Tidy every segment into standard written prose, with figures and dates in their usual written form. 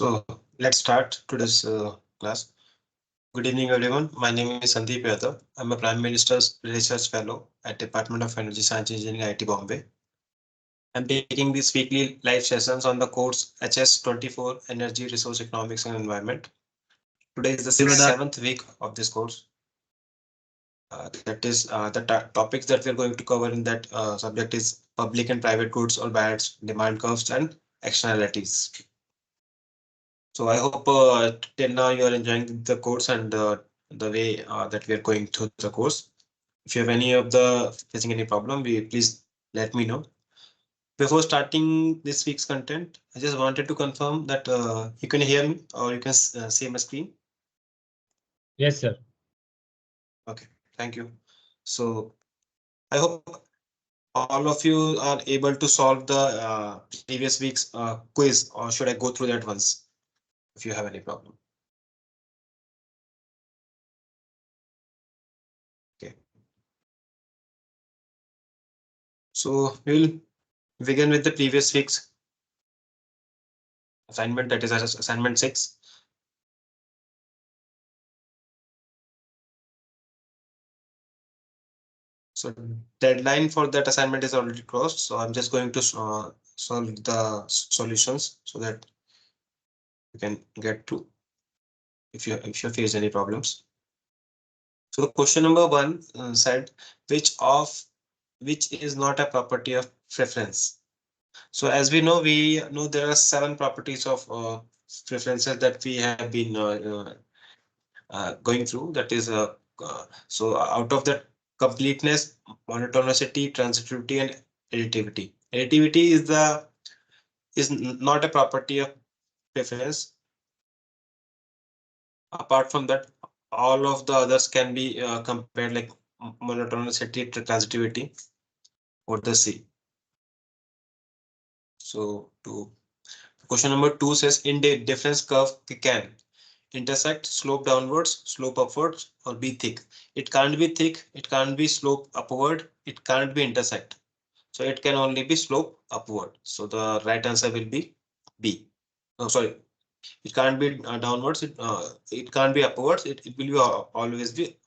So let's start today's class. Good evening, everyone. My name is Sandeep Yadav. I'm a Prime Minister's Research Fellow at Department of Energy Science Engineering, IIT Bombay. I'm taking these weekly live sessions on the course HS24 Energy, Resource Economics and Environment. Today is the seventh week of this course. That is the topics that we're going to cover in that subject is public and private goods or bads, demand curves and externalities. So I hope till now you are enjoying the course and the way that we are going through the course. If you have any of the facing any problem, please let me know. Before starting this week's content, I just wanted to confirm that you can hear me or you can see my screen. Yes, sir. Okay, thank you. So I hope all of you are able to solve the previous week's quiz, or should I go through that once if you have any problem? Okay. So we'll begin with the previous week's assignment, that is assignment 6. So deadline for that assignment is already crossed. So I'm just going to solve the solutions so that you can get to if you face any problems. So question number 1 said which is not a property of preference. So as we know there are 7 properties of preferences that we have been going through. That is so out of that, completeness, monotonicity, transitivity, and additivity. Additivity is not a property of preference. Apart from that, all of the others can be compared, like monotonicity, transitivity, or the C. So to question number 2 says in the difference curve can intersect, slope downwards, slope upwards, or be thick. It can't be thick, it can't be slope upward, it can't be intersect. So it can only be slope upward. So the right answer will be B. No, sorry, it can't be downwards, it can't be upwards, it will be always be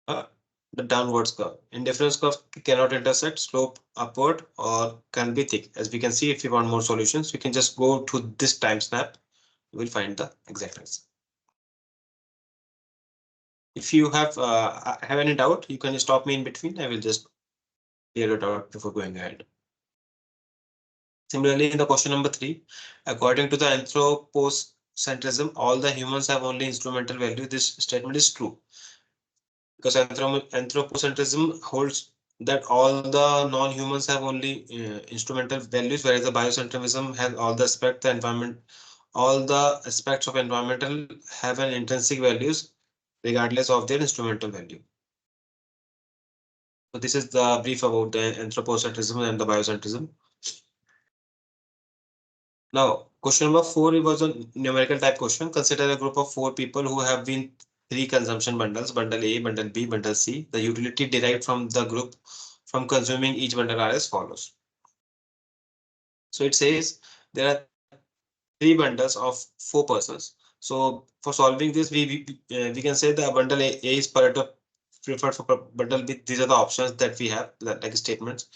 the downwards curve. Indifference curve cannot intersect, slope upward, or can be thick. As we can see, if you want more solutions, you can just go to this time snap, you will find the exact answer. If you have any doubt, you can stop me in between. I will just clear it out before going ahead. Similarly, in the question number 3, according to the anthropocentrism, all the humans have only instrumental value. This statement is true because anthropocentrism holds that all the non-humans have only instrumental values, whereas the biocentrism has all the aspects of environmental have an intrinsic values regardless of their instrumental value. So this is the brief about the anthropocentrism and the biocentrism. Now, question number 4 was a numerical type question. Consider a group of 4 people who have been 3 consumption bundles, bundle A, bundle B, bundle C. The utility derived from the group from consuming each bundle are as follows. So it says there are 3 bundles of 4 persons. So for solving this, we can say the bundle A is Pareto preferred for bundle B. These are the options that we have, like statements.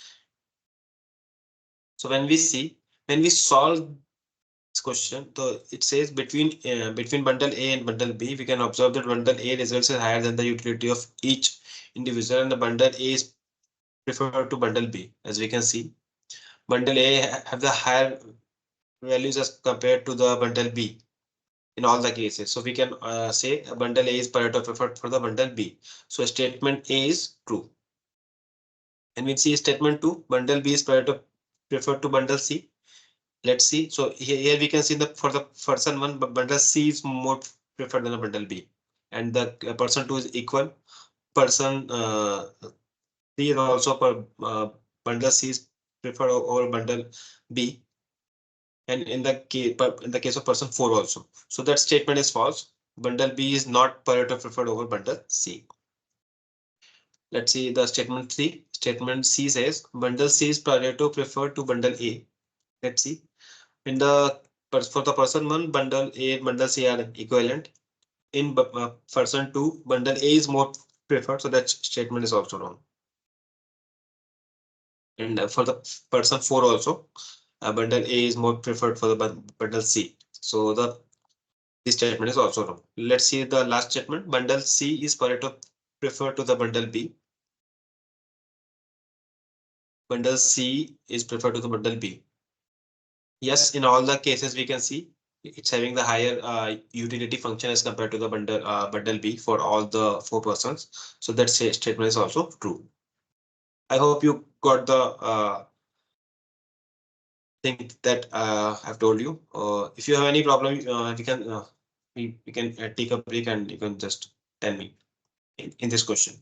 So when we solve this question, so it says between bundle A and bundle B, we can observe that bundle A results is higher than the utility of each individual, and the bundle A is preferred to bundle B. As we can see, bundle A have the higher values as compared to the bundle B in all the cases. So we can say a bundle A is Pareto preferred for the bundle B. So statement A is true. And we see statement 2, bundle B is Pareto preferred to bundle C. Let's see. So here we can see for the person 1, bundle C is more preferred than a bundle B, and the person 2 is equal. Person 3 is also per bundle C is preferred over bundle B, and in the case of person 4 also. So that statement is false. Bundle B is not Pareto preferred over bundle C. Let's see the statement 3. Statement C says bundle C is Pareto preferred to bundle A. Let's see. In the but for the person one, bundle A and bundle C are equivalent. In person two, bundle A is more preferred, so that statement is also wrong. And for the person four also, bundle A is more preferred for the bundle C. So this statement is also wrong. Let's see the last statement. Bundle C is Pareto preferred to the bundle B. Bundle C is preferred to the bundle B. Yes, in all the cases we can see it's having the higher utility function as compared to the bundle B for all the four persons. So that statement is also true. I hope you got the thing that I've told you. If you have any problem, we can take a break and you can just tell me in this question.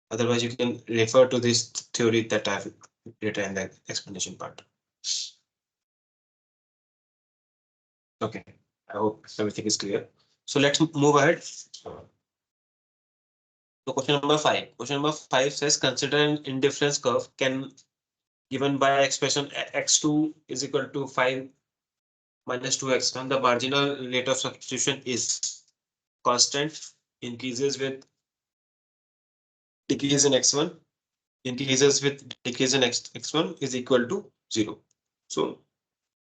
Otherwise, you can refer to this theory that I've written in the explanation part. Okay, I hope everything is clear. So let's move ahead. So question number five. Question number five says consider an indifference curve can given by expression x2 is equal to 5 minus 2x1. The marginal rate of substitution is constant, increases with decrease in x1, increases with decrease in x1 is equal to 0. So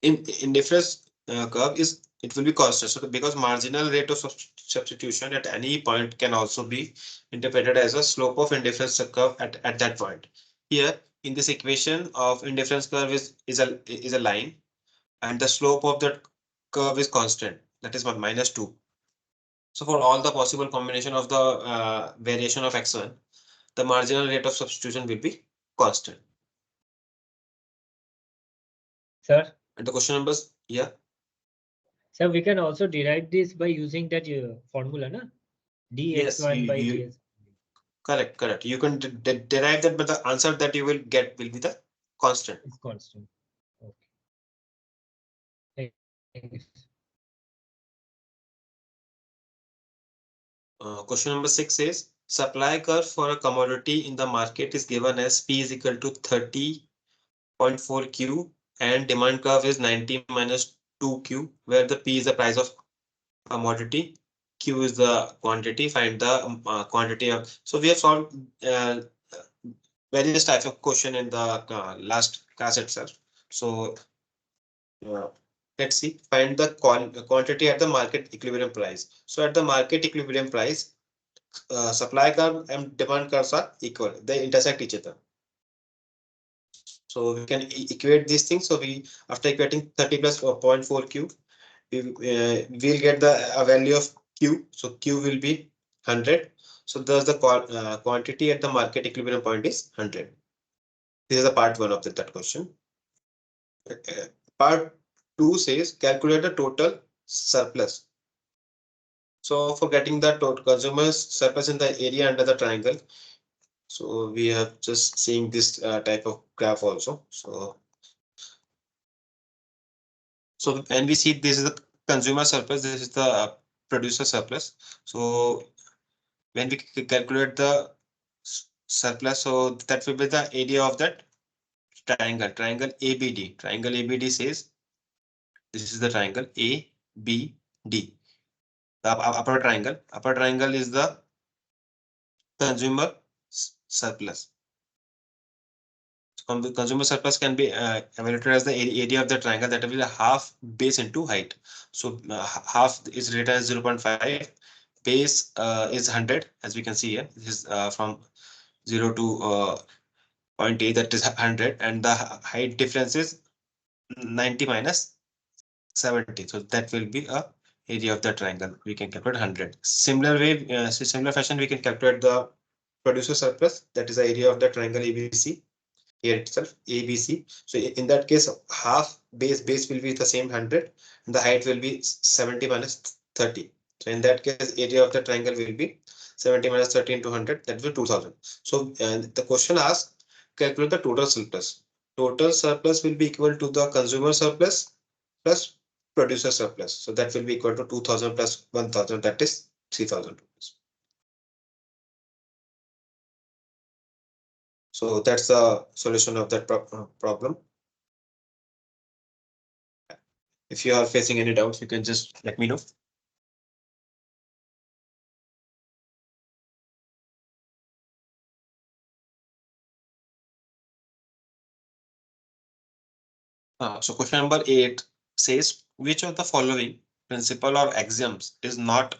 in difference curve is it will be constant. So because marginal rate of substitution at any point can also be interpreted as a slope of indifference curve at that point. Here in this equation of indifference curve is a line and the slope of that curve is constant, that is 1 minus 2. So for all the possible combination of the variation of x1, the marginal rate of substitution will be constant. Sir, And the question numbers, yeah. sir, we can also derive this by using that formula, na? Yes, dx1 by ds. correct. You can derive that, but the answer that you will get will be the constant. It's constant. Okay. Thank you. Question number 6 says supply curve for a commodity in the market is given as P is equal to 30.4 Q and demand curve is 90 minus 2 Q, where the P is the price of commodity, Q is the quantity. Find the quantity of. So we have solved various types of question in the last class itself. So uh, let's see, find the quantity at the market equilibrium price. So at the market equilibrium price, supply curve and demand curves are equal. They intersect each other. So we can equate these things. So we after equating 30 plus 0.4 Q, we'll get the value of Q. So Q will be 100. So thus the quantity at the market equilibrium point is 100. This is the part one of that question. Part two says calculate the total surplus. So for getting the total consumer surplus in the area under the triangle. So we have just seeing this type of graph also. So and we see this is the consumer surplus. This is the producer surplus. So when we calculate the surplus, so that will be the area of that triangle ABD. Triangle ABD says this is the triangle ABD. The upper triangle is the consumer surplus. Consumer surplus can be evaluated as the area of the triangle, that will be the half base into height. So half is written as 0.5, base is 100, as we can see here. This is from 0 to 0.8, that is 100, and the height difference is 90 minus 70. So that will be a area of the triangle. We can calculate 100. Similar way, similar fashion, we can calculate the producer surplus. That is the area of the triangle ABC. Here itself ABC. So in that case, half base will be the same 100, and the height will be 70 minus 30. So in that case, area of the triangle will be 70 minus 30 into 100, that will be 2000. So the question asks calculate the total surplus. Total surplus will be equal to the consumer surplus plus producer surplus. So that will be equal to 2000 plus 1000, that is 3000 rupees. So that's the solution of that problem. If you are facing any doubts, you can just let me know. So question number 8 says, which of the following principle or axioms is not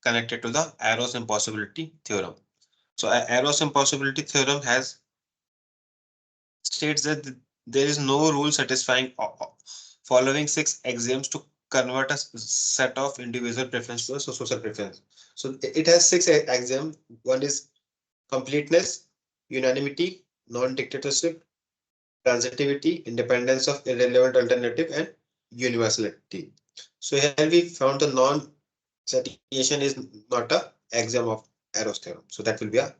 connected to the Arrow's impossibility theorem? So Arrow's impossibility theorem has states that there is no rule satisfying following six axioms to convert a set of individual preference to a social preference. So it has six axioms. One is completeness, unanimity, non-dictatorship, transitivity, independence of irrelevant alternative, and universality. So here we found the non-satiation is not a axiom of Arrow's theorem. So that will be a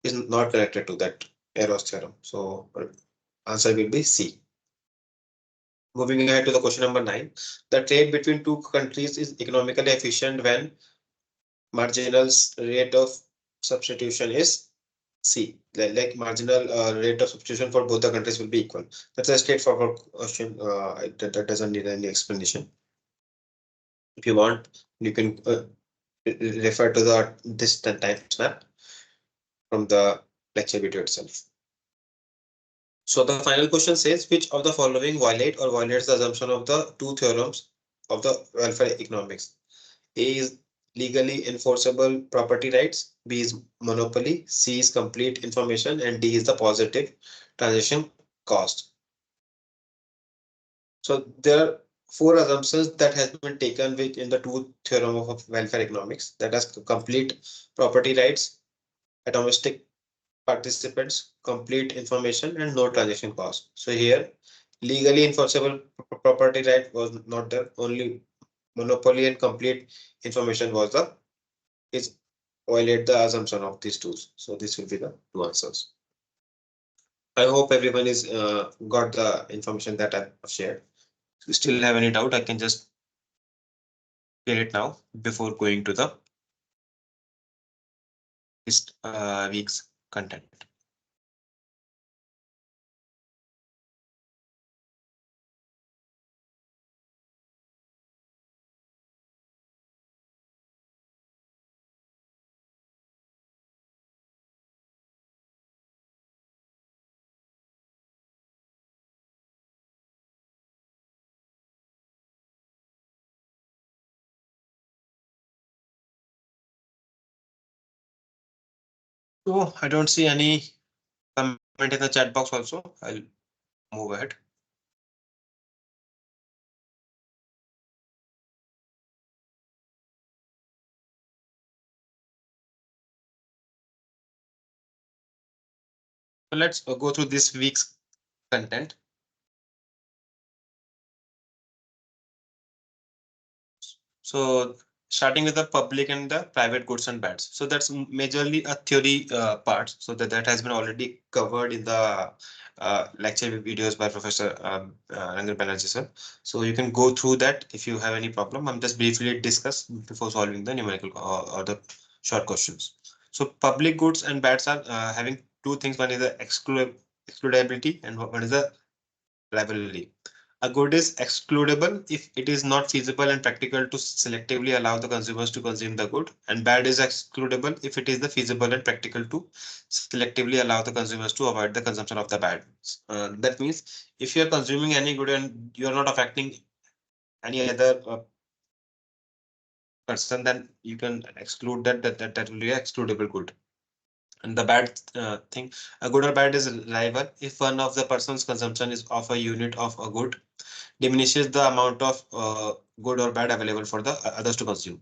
is not connected to that Arrow's theorem. So answer will be C. Moving ahead to the question number 9. The trade between two countries is economically efficient when marginal rate of substitution is C. Like marginal rate of substitution for both the countries will be equal. That's a straightforward question. That doesn't need any explanation. If you want, you can refer to the this time snap from the lecture video itself. So the final question says, which of the following violate or violates the assumption of the two theorems of the welfare economics? A is legally enforceable property rights, B is monopoly, C is complete information, and D is the positive transaction cost. So there are four assumptions that has been taken with in the two theorem of welfare economics, that is complete property rights, atomistic participants, complete information, and no transaction cost. So here legally enforceable property right was not there, only monopoly and complete information was the is violate the assumption of these two. So this will be the two answers. I hope everyone is got the information that I've shared. If you still have any doubt, I can just clear it now before going to the this week's content. So I don't see any comment in the chat box also. I'll move ahead. So let's go through this week's content. So starting with the public and the private goods and bads. So that's majorly a theory part. So that has been already covered in the lecture videos by Professor Rangan Banerjee sir. So you can go through that if you have any problem. I'm just briefly discuss before solving the numerical or the short questions. So public goods and bads are having two things. One is the excludability and one is the rivalry. A good is excludable if it is not feasible and practical to selectively allow the consumers to consume the good, and bad is excludable if it is the feasible and practical to selectively allow the consumers to avoid the consumption of the bad. That means if you are consuming any good and you are not affecting any other person, then you can exclude that will be excludable good. And the bad thing, a good or bad is rival if one of the person's consumption is of a unit of a good diminishes the amount of good or bad available for the others to consume.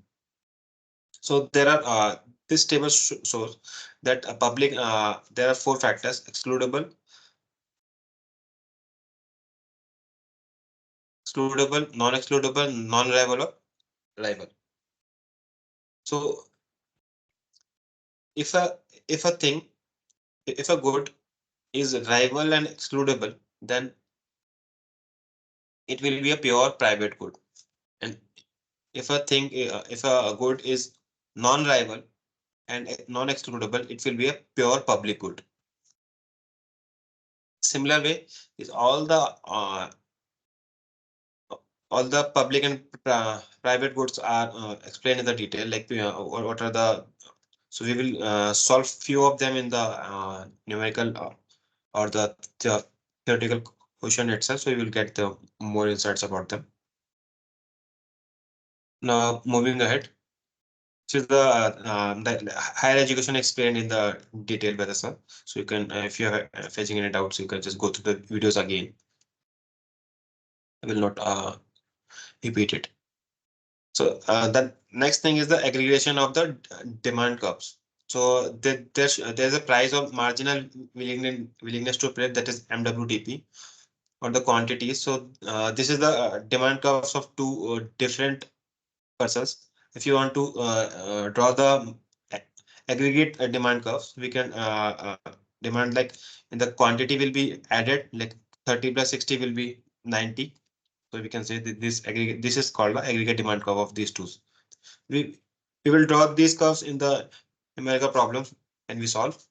So there are this table shows that a public there are four factors: excludable, non-excludable, non-rival, or rival. So if a thing, if a good is rival and excludable, then it will be a pure private good. And if a thing, if a good is non-rival and non-excludable, it will be a pure public good. Similar way is all the all the public and private goods are explained in the detail, like what are the. So we will solve few of them in the numerical or the theoretical question itself, so we will get the more insights about them. Now moving ahead, so the higher education explained in the detail by the sir. So you can, if you are facing any doubts, you can just go through the videos again. I will not repeat it. So the next thing is the aggregation of the demand curves. So there's a price of marginal willingness to pay, that is MWTP, or the quantities. So this is the demand curves of two different parcels. If you want to draw the aggregate demand curves, we can demand, like, in the quantity will be added, like 30 plus 60 will be 90. So we can say that this aggregate, this is called the aggregate demand curve of these two. We we will draw these curves in the numerical problems and we solve.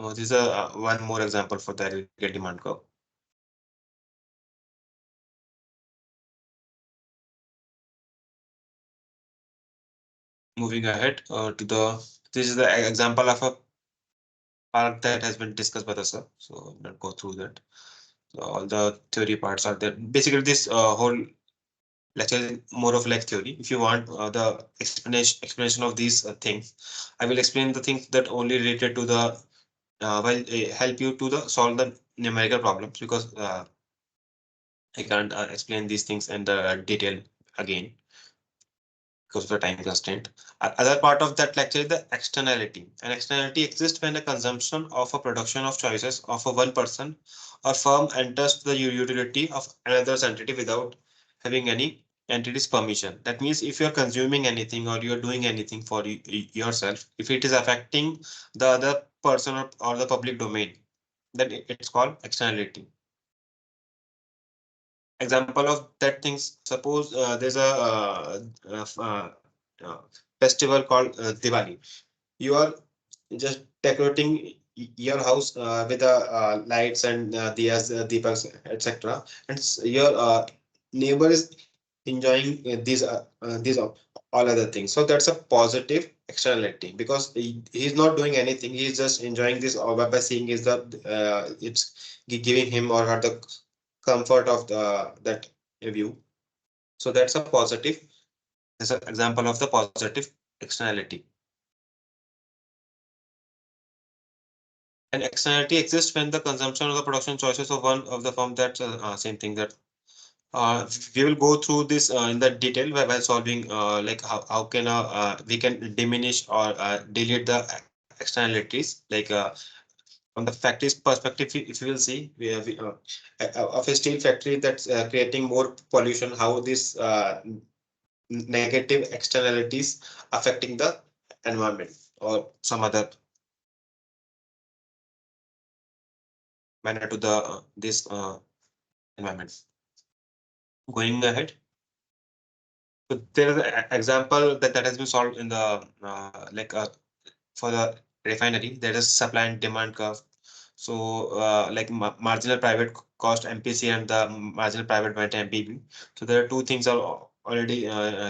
This is a one more example for the aggregate demand curve. Moving ahead to the, this is the example of a part that has been discussed by the sir. So let's go through that. So all the theory parts are there. Basically, this whole lecture is more of like theory. If you want the explanation of these things, I will explain the things that only related to the will help you to the solve the numerical problems, because I can't explain these things in the detail again because of the time constraint. Other part of that lecture is the externality. An externality exists when the consumption of a production of choices of a one person or firm enters the utility of another entity without having any entity's permission. That means if you're consuming anything or you're doing anything for yourself, if it is affecting the other person or the public domain, then it's called externality. Example of that things, suppose there's a uh, festival called Diwali. You are just decorating your house with lights and diyas, deepas, etc. And your neighbor is enjoying these all other things. So that's a positive externality, because he's not doing anything. He's just enjoying this by seeing is that it's giving him or her the comfort of the that view. So that's a positive. That's an example of the positive externality. And externality exists when the consumption or the production choices of one of the firm, that's same thing that we will go through this in the detail while solving like how can we can diminish or delete the externalities, like from the factory's perspective. If you will see, of a steel factory that's creating more pollution, how this negative externalities affecting the environment or some other manner to the this environment. Going ahead, so there is an example that has been solved in the like for the refinery. There is supply and demand curve. So like marginal private cost MPC and the marginal private rent MPB. So there are two things are already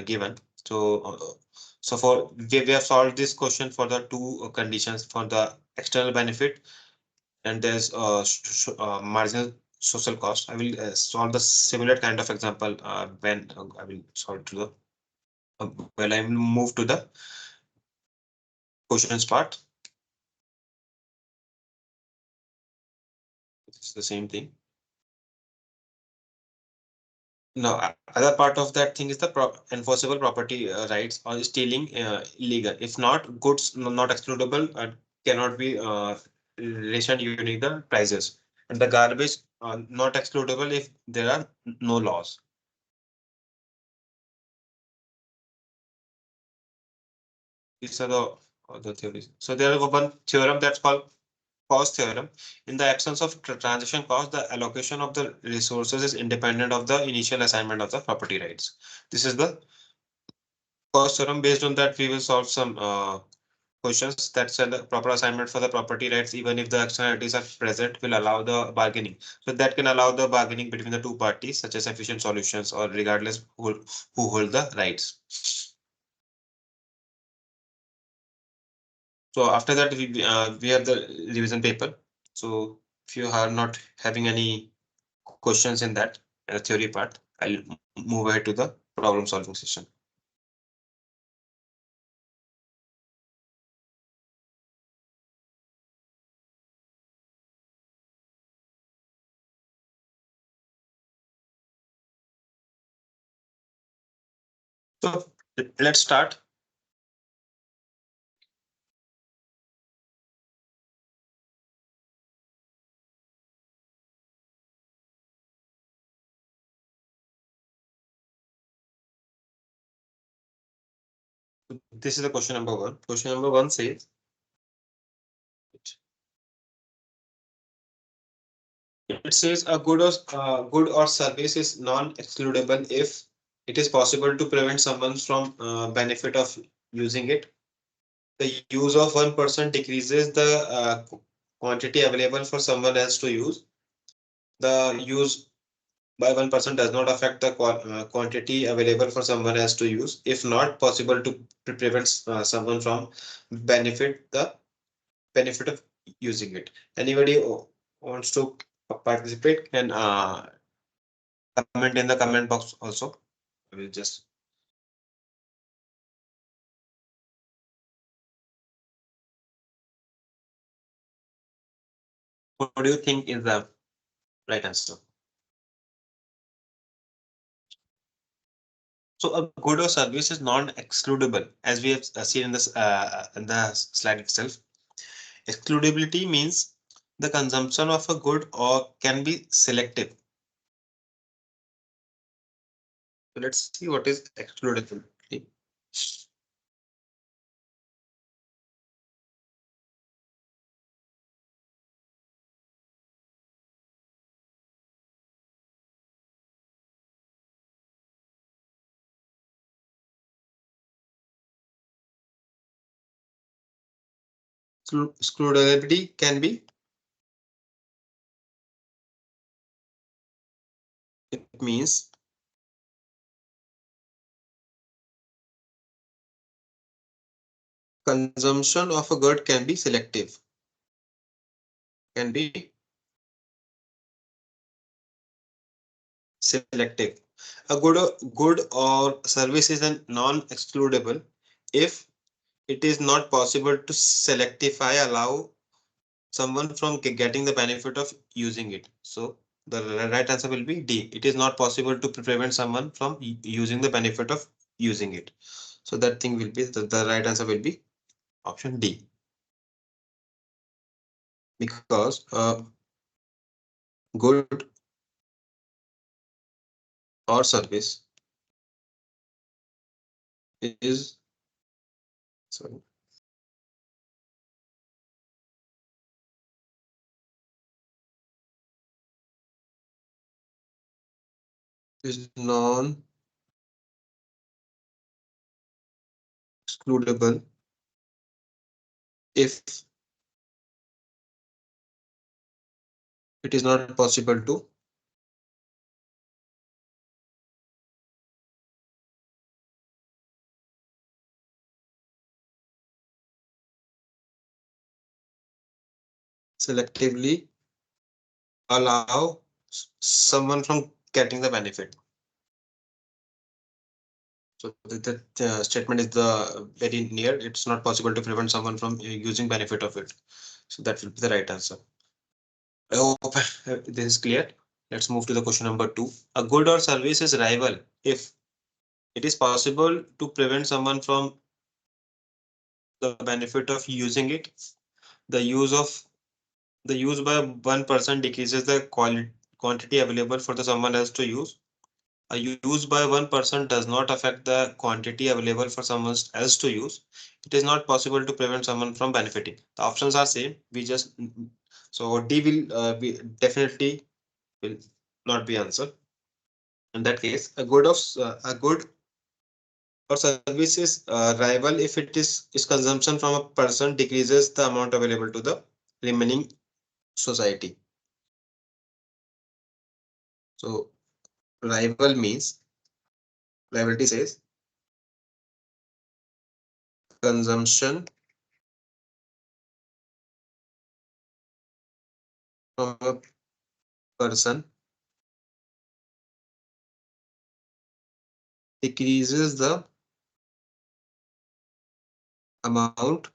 given. So so for we have solved this question for the two conditions for the external benefit, and there's marginal social cost. I will solve the similar kind of example when I will solve to the well, I will move to the questions part. It's the same thing. No, other part of that thing is the enforceable property rights or stealing illegal. If not, goods not excludable cannot be rationed using the prices. And the garbage not excludable if there are no laws. These are the theories. So there is one theorem that's called cost theorem. In the absence of transaction cost, the allocation of the resources is independent of the initial assignment of the property rights. This is the cost theorem. Based on that, we will solve some questions that sell a proper assignment for the property rights, even if the externalities are present, will allow the bargaining. So that can allow the bargaining between the two parties, such as efficient solutions or regardless who hold the rights. So after that, we have the revision paper. So if you are not having any questions in that theory part, I'll move ahead to the problem solving session. So let's start. This is the question number one. Question number one says, it says a good or service is non-excludable if it is possible to prevent someone from benefit of using it. The use of one person decreases the quantity available for someone else to use. The use by one person does not affect the quantity available for someone else to use. If not possible to prevent someone from benefit the benefit of using it. Anybody wants to participate can comment in the comment box also. I will just. What do you think is the right answer? So a good or service is non-excludable, as we have seen in the slide itself. Excludability means the consumption of a good or can be selective. So let's see what is excludability. Excludability can be, it means consumption of a good can be selective, can be selective. A good or service is a non-excludable if it is not possible to selectively allow someone from getting the benefit of using it. So the right answer will be D. It is not possible to prevent someone from using the benefit of using it. So that thing will be the right answer will be option D. Because good or service is, sorry, is non-excludable if it is not possible to selectively allow someone from getting the benefit. So that statement is the very near. It's not possible to prevent someone from using benefit of it. So that will be the right answer. I hope this is clear. Let's move to the question number two. A good or service is rival if it is possible to prevent someone from the benefit of using it. The use of the use by one person decreases the quantity available for the someone else to use. A use by one person does not affect the quantity available for someone else to use. It is not possible to prevent someone from benefiting. The options are same. We just so D will be definitely will not be answered. In that case, a good or service is rival if it is consumption from a person decreases the amount available to the remaining society. So rival means rivalry says consumption from a person decreases the amount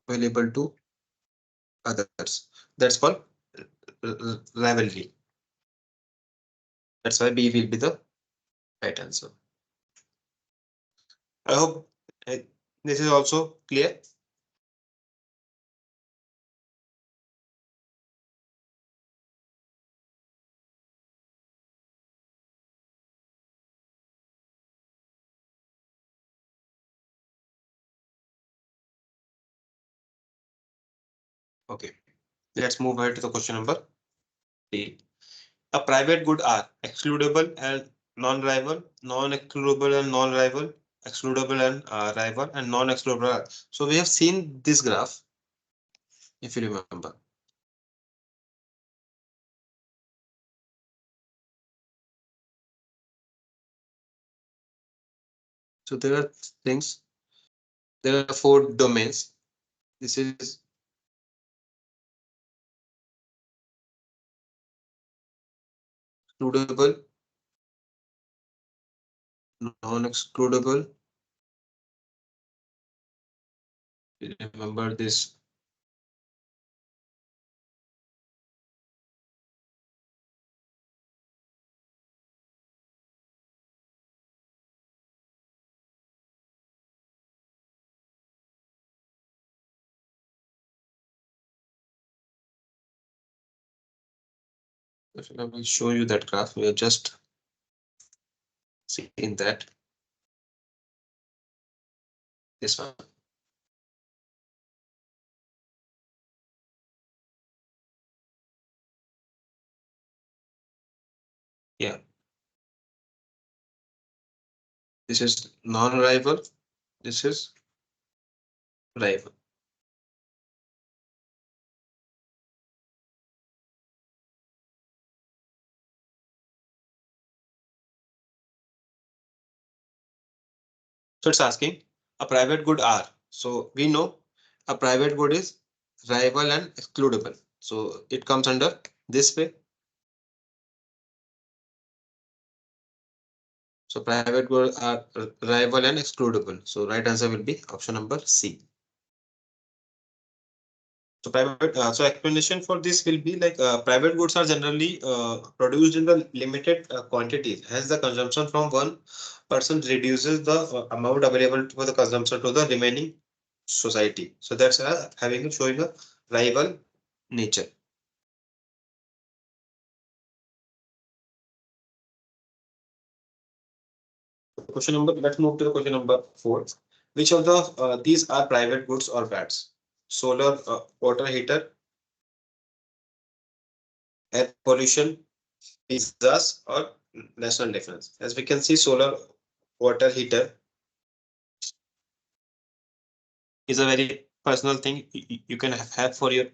available to others. That's called rivalry. That's why B will be the right answer. I hope uh, this is also clear. Okay, let's move ahead to the question number 3. A private good are excludable and non-rival, non-excludable and non-rival, excludable and rival, and non-excludable. So we have seen this graph, if you remember. So there are things, there are 4 domains. This is excludable, non-excludable. Remember this. I will show you that graph. We are just seeing that this one. Yeah, this is non-rival. This is rival. So it's asking a private good are. So we know a private good is rival and excludable. So it comes under this way. So private good are rival and excludable. So right answer will be option number C. So private, so explanation for this will be like private goods are generally produced in the limited quantities. Hence, the consumption from one person reduces the amount available for the consumption to the remaining society. So that's having showing a rival nature. Question number. Let's move to the question number 4. Which of the these are private goods or bads? Solar water heater, air pollution, pizzas, or national defense. As we can see, solar water heater is a very personal thing you can have for your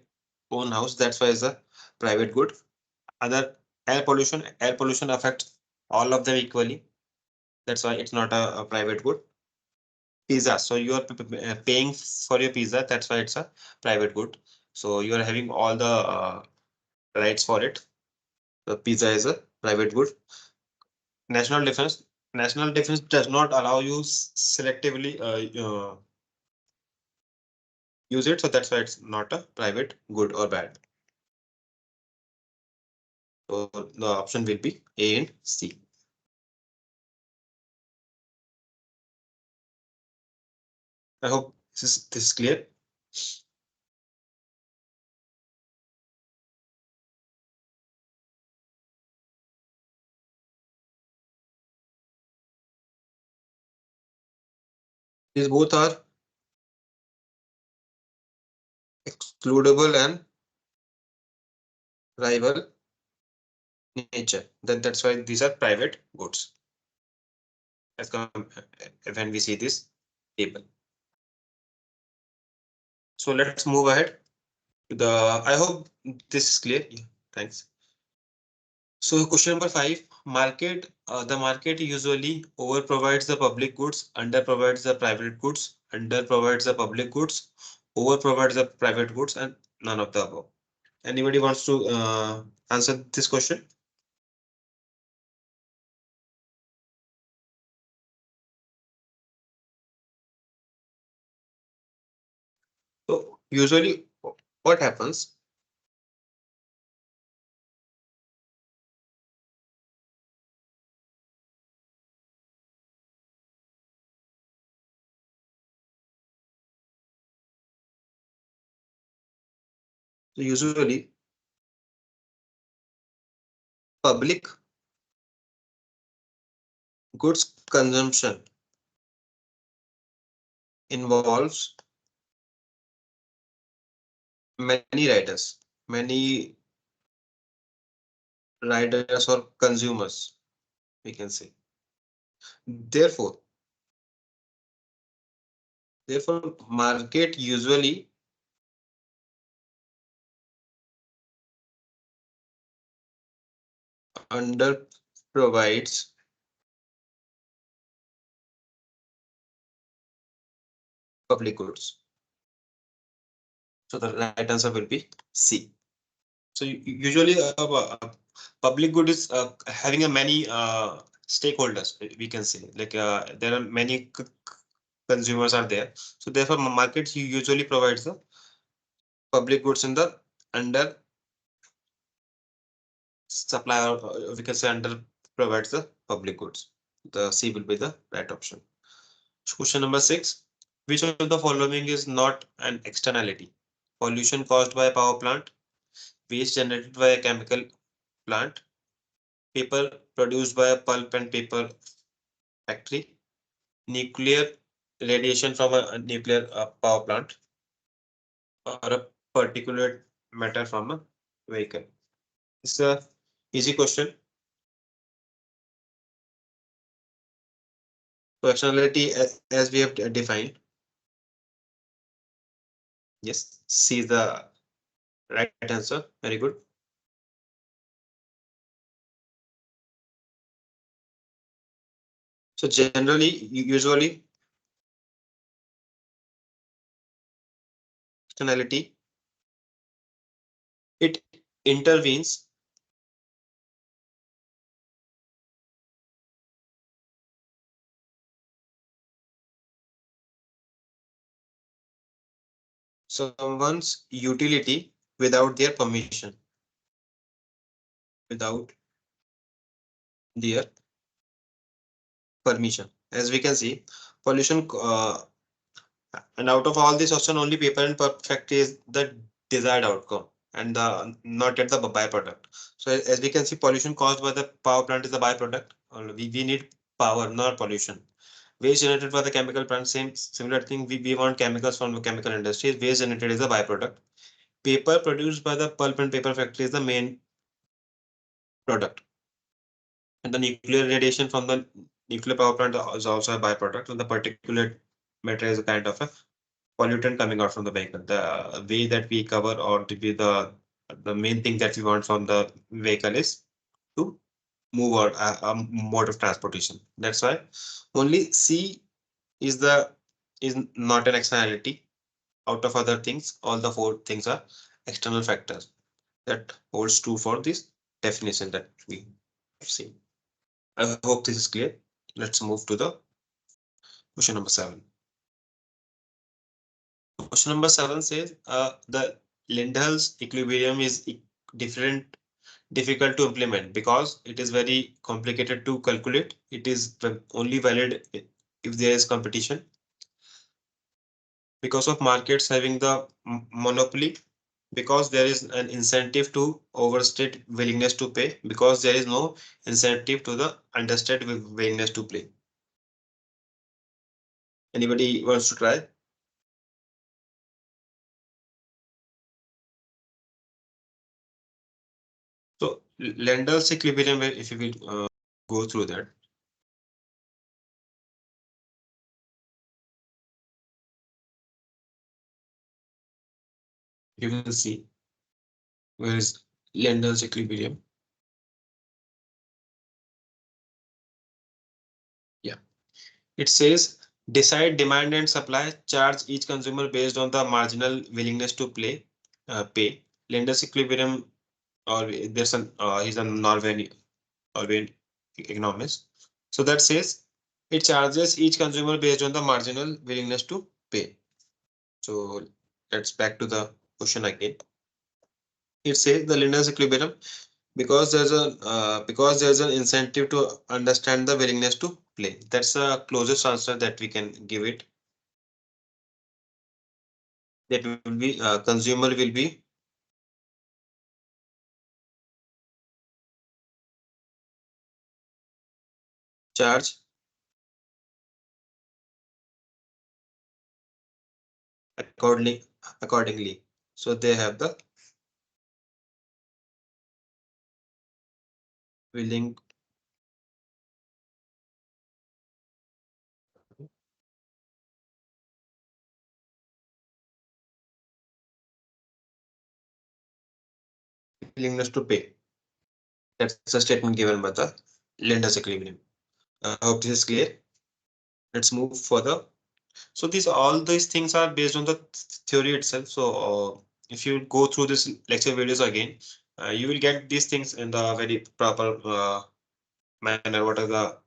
own house. That's why it's a private good. Other air pollution affects all of them equally. That's why it's not a private good. Pizza, so you are paying for your pizza. That's why it's a private good. So you are having all the rights for it. The pizza is a private good. National defense. National defense does not allow you selectively use it. So that's why it's not a private good or bad. So the option will be A and C. I hope this is clear. These both are excludable and rival nature. That's why these are private goods. as when we see this table. So let's move ahead to the. I hope this is clear. Yeah, thanks. So question number five, market. The market usually over provides the public goods, under provides the private goods, under provides the public goods, over provides the private goods, and none of the above. Anybody wants to answer this question? So usually what happens? So usually public goods consumption involves many riders, many riders or consumers, we can say. Therefore, therefore, market usually under provides public goods. So the right answer will be C. So usually public good is having a many stakeholders, we can say, like there are many consumers are there. So therefore markets usually provides the public goods in the under supply, or we can say under provides the public goods. The C will be the right option. Question number six. Which of the following is not an externality? Pollution caused by a power plant, waste generated by a chemical plant, paper produced by a pulp and paper factory, nuclear radiation from a nuclear power plant, or a particulate matter from a vehicle. It's a easy question. Personality as we have defined. Yes, C is the right answer. Very good. So generally, usually externality, it intervenes someone's utility without their permission, without their permission. As we can see, pollution and out of all this option, only paper and perfect is the desired outcome and the not yet the byproduct. So as we can see, pollution caused by the power plant is the byproduct. We need power, not pollution. Waste generated by the chemical plant, same similar thing. We want chemicals from the chemical industry. Waste generated is the byproduct. Paper produced by the pulp and paper factory is the main product. And the nuclear radiation from the nuclear power plant is also a byproduct. And the particulate matter is a kind of a pollutant coming out from the vehicle. The way that we cover or to be the main thing that we want from the vehicle is to move or a mode of transportation. That's why only C is the is not an externality. Out of other things, all the four things are external factors. That holds true for this definition that we have seen. I hope this is clear. Let's move to the question number seven. Question number seven says the Lindahl's equilibrium is different, difficult to implement because it is very complicated to calculate. It is only valid if there is competition. Because of markets having the monopoly, because there is an incentive to overstate willingness to pay, because there is no incentive to the understate willingness to pay. Anybody wants to try? So Lendel's equilibrium, if you will go through that. You will see where is lender's equilibrium. Yeah, it says decide demand and supply, charge each consumer based on the marginal willingness to pay. Lender's equilibrium, or there's an he's a Norwegian economist. So that says it charges each consumer based on the marginal willingness to pay. So let's back to the question again. It says the lender's equilibrium because there's an incentive to understand the willingness to play. That's the closest answer that we can give it. That will be consumer will be charged accordingly accordingly. So they have the willing willingness to pay. That's the statement given by the lender's equilibrium. I hope this is clear. Let's move further. So these all these things are based on the theory itself. So if you go through this lecture videos again, you will get these things in the very proper manner. What are the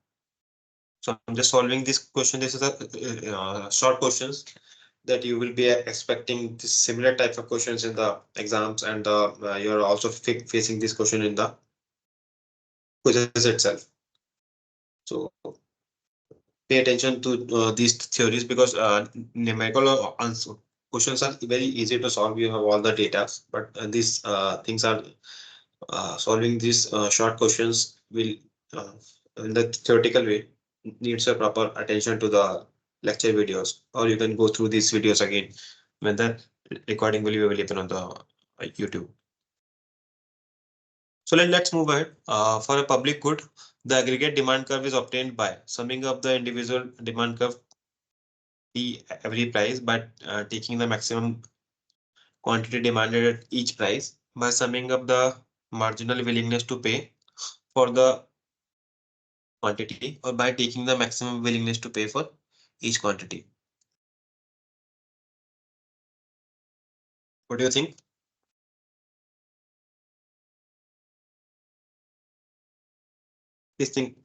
so I'm just solving this question. This is a short questions that you will be expecting this similar type of questions in the exams, and you're also facing this question in the quizzes itself. So pay attention to these theories because numerical questions are very easy to solve. You have all the data, but these things are solving these short questions will uh, in the theoretical way needs a proper attention to the lecture videos, or you can go through these videos again when the recording will be available on the YouTube. So let's move ahead. For a public good, the aggregate demand curve is obtained by summing up the individual demand curve the every price by taking the maximum quantity demanded at each price by summing up the marginal willingness to pay for the quantity or by taking the maximum willingness to pay for each quantity. What do you think? This thing,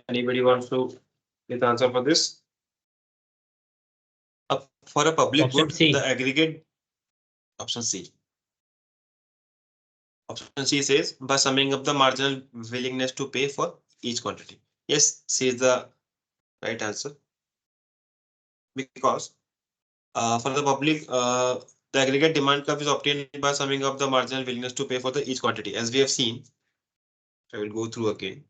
anybody wants to get the answer for this? For a public Option good, the C. aggregate option C. Option C says by summing up the marginal willingness to pay for each quantity. Yes, C is the right answer because for the public, the aggregate demand curve is obtained by summing up the marginal willingness to pay for the each quantity. As we have seen, I will go through again.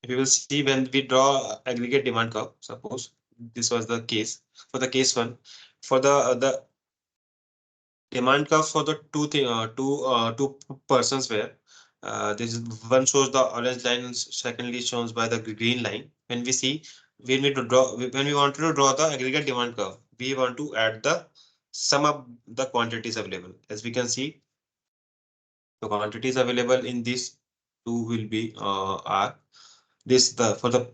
If you will see when we draw aggregate demand curve, suppose this was the case for the case one, for the demand curve for the two persons where this is one shows the orange line and secondly shows by the green line. When we see we need to draw when we want to draw the aggregate demand curve, we want to add the sum of the quantities available. As we can see, the quantities available in this two will be are this the for the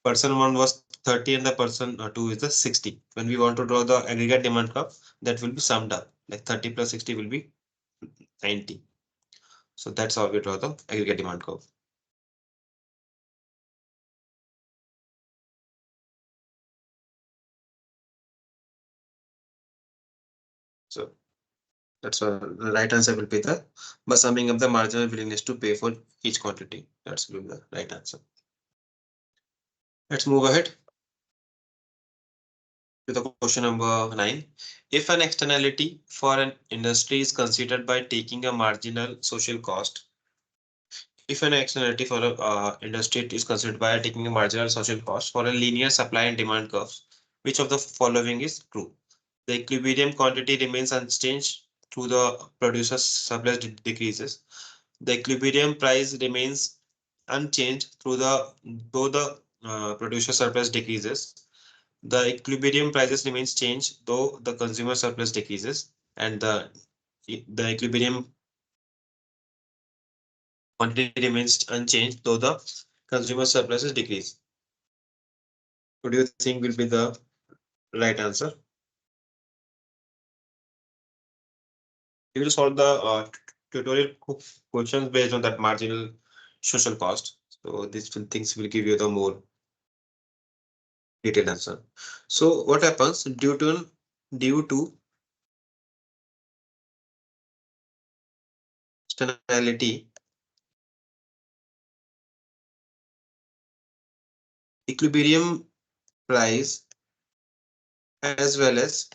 person one was 30 and the person two is the 60. When we want to draw the aggregate demand curve, that will be summed up like 30 plus 60 will be 90. So that's how we draw the aggregate demand curve. So that's why the right answer will be the by summing up the marginal willingness to pay for each quantity. That's will be the right answer. Let's move ahead to the question number 9. If an externality for an industry is considered by taking a marginal social cost, if an externality for a industry is considered by taking a marginal social cost for a linear supply and demand curves, which of the following is true? The equilibrium quantity remains unchanged through the producer's surplus decreases. The equilibrium price remains unchanged through the though the producer surplus decreases. The equilibrium prices remains changed though the consumer surplus decreases, and the equilibrium quantity remains unchanged though the consumer surpluses decrease. What do you think will be the right answer? We will solve the tutorial questions based on that marginal social cost. So these things will give you the more detailed answer. So what happens due to externality, equilibrium price as well as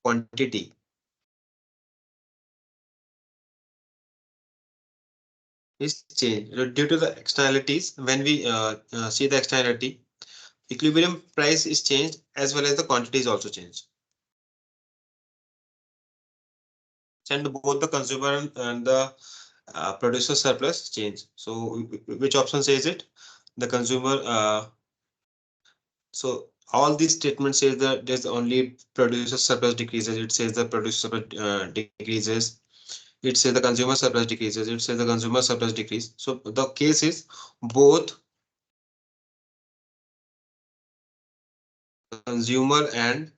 quantity is changed. Due to the externalities. When we see the externality, equilibrium price is changed as well as the quantity is also changed. And both the consumer and the producer surplus change. So which option says it? The consumer. So all these statements says that there's only producer surplus decreases. It says the producer surplus decreases. It says the consumer surplus decreases. It says the consumer surplus decrease. So the case is both consumer and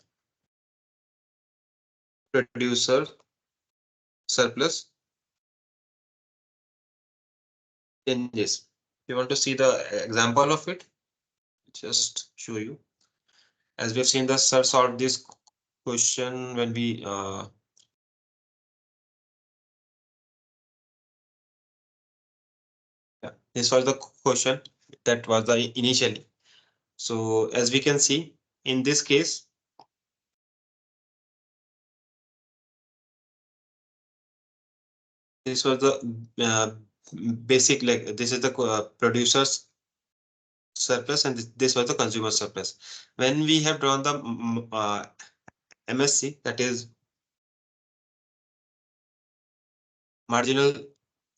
producer surplus changes. You want to see the example of it? Just show you. As we've seen the sir sort this question when we yeah, this was the question that was the initially. So as we can see in this case, this was the uh, basic, like this is the producer's surplus and this was the consumer surplus. When we have drawn the MSC, that is marginal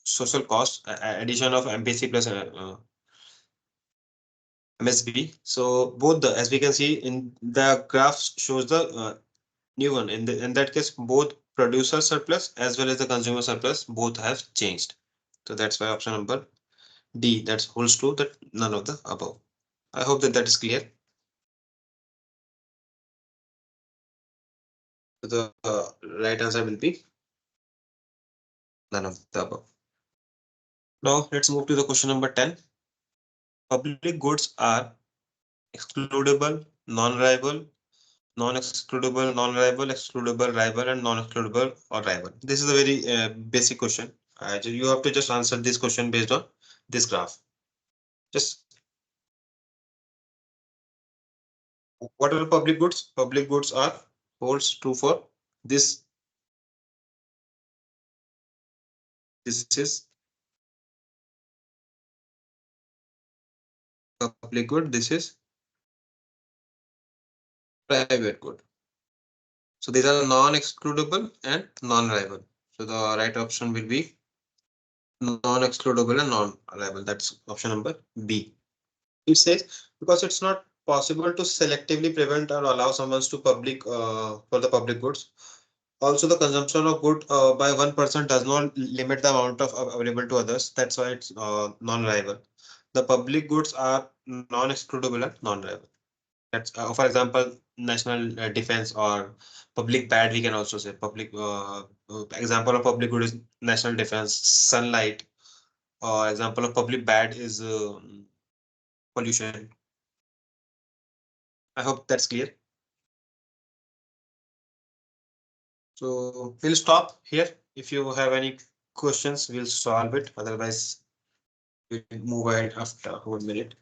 social cost, addition of MPC plus MSB. So both the, as we can see in the graph shows the new one. In that case, both producer surplus as well as the consumer surplus both have changed. So that's why option number D, that holds true, that none of the above. I hope that that is clear. The right answer will be none of the above. Now let's move to the question number 10. Public goods are excludable, non-rival, non-excludable, non-rival, excludable, rival, and non-excludable or rival. This is a very basic question. You have to just answer this question based on this graph. Just what are public goods? Public goods are holds true for this. This is public good. This is private good. So these are non-excludable and non-rival. So the right option will be non-excludable and non-rival. That's option number B. It says because it's not possible to selectively prevent or allow someone to public for the public goods. Also, the consumption of good by one person does not limit the amount of available to others. That's why it's non-rival. The public goods are non-excludable and non-rival. That's for example, national defense or public bad. We can also say public example of public good is national defense, sunlight. Example of public bad is pollution. I hope that's clear. So we'll stop here. If you have any questions, we'll solve it. Otherwise, we'll move ahead after 1 minute.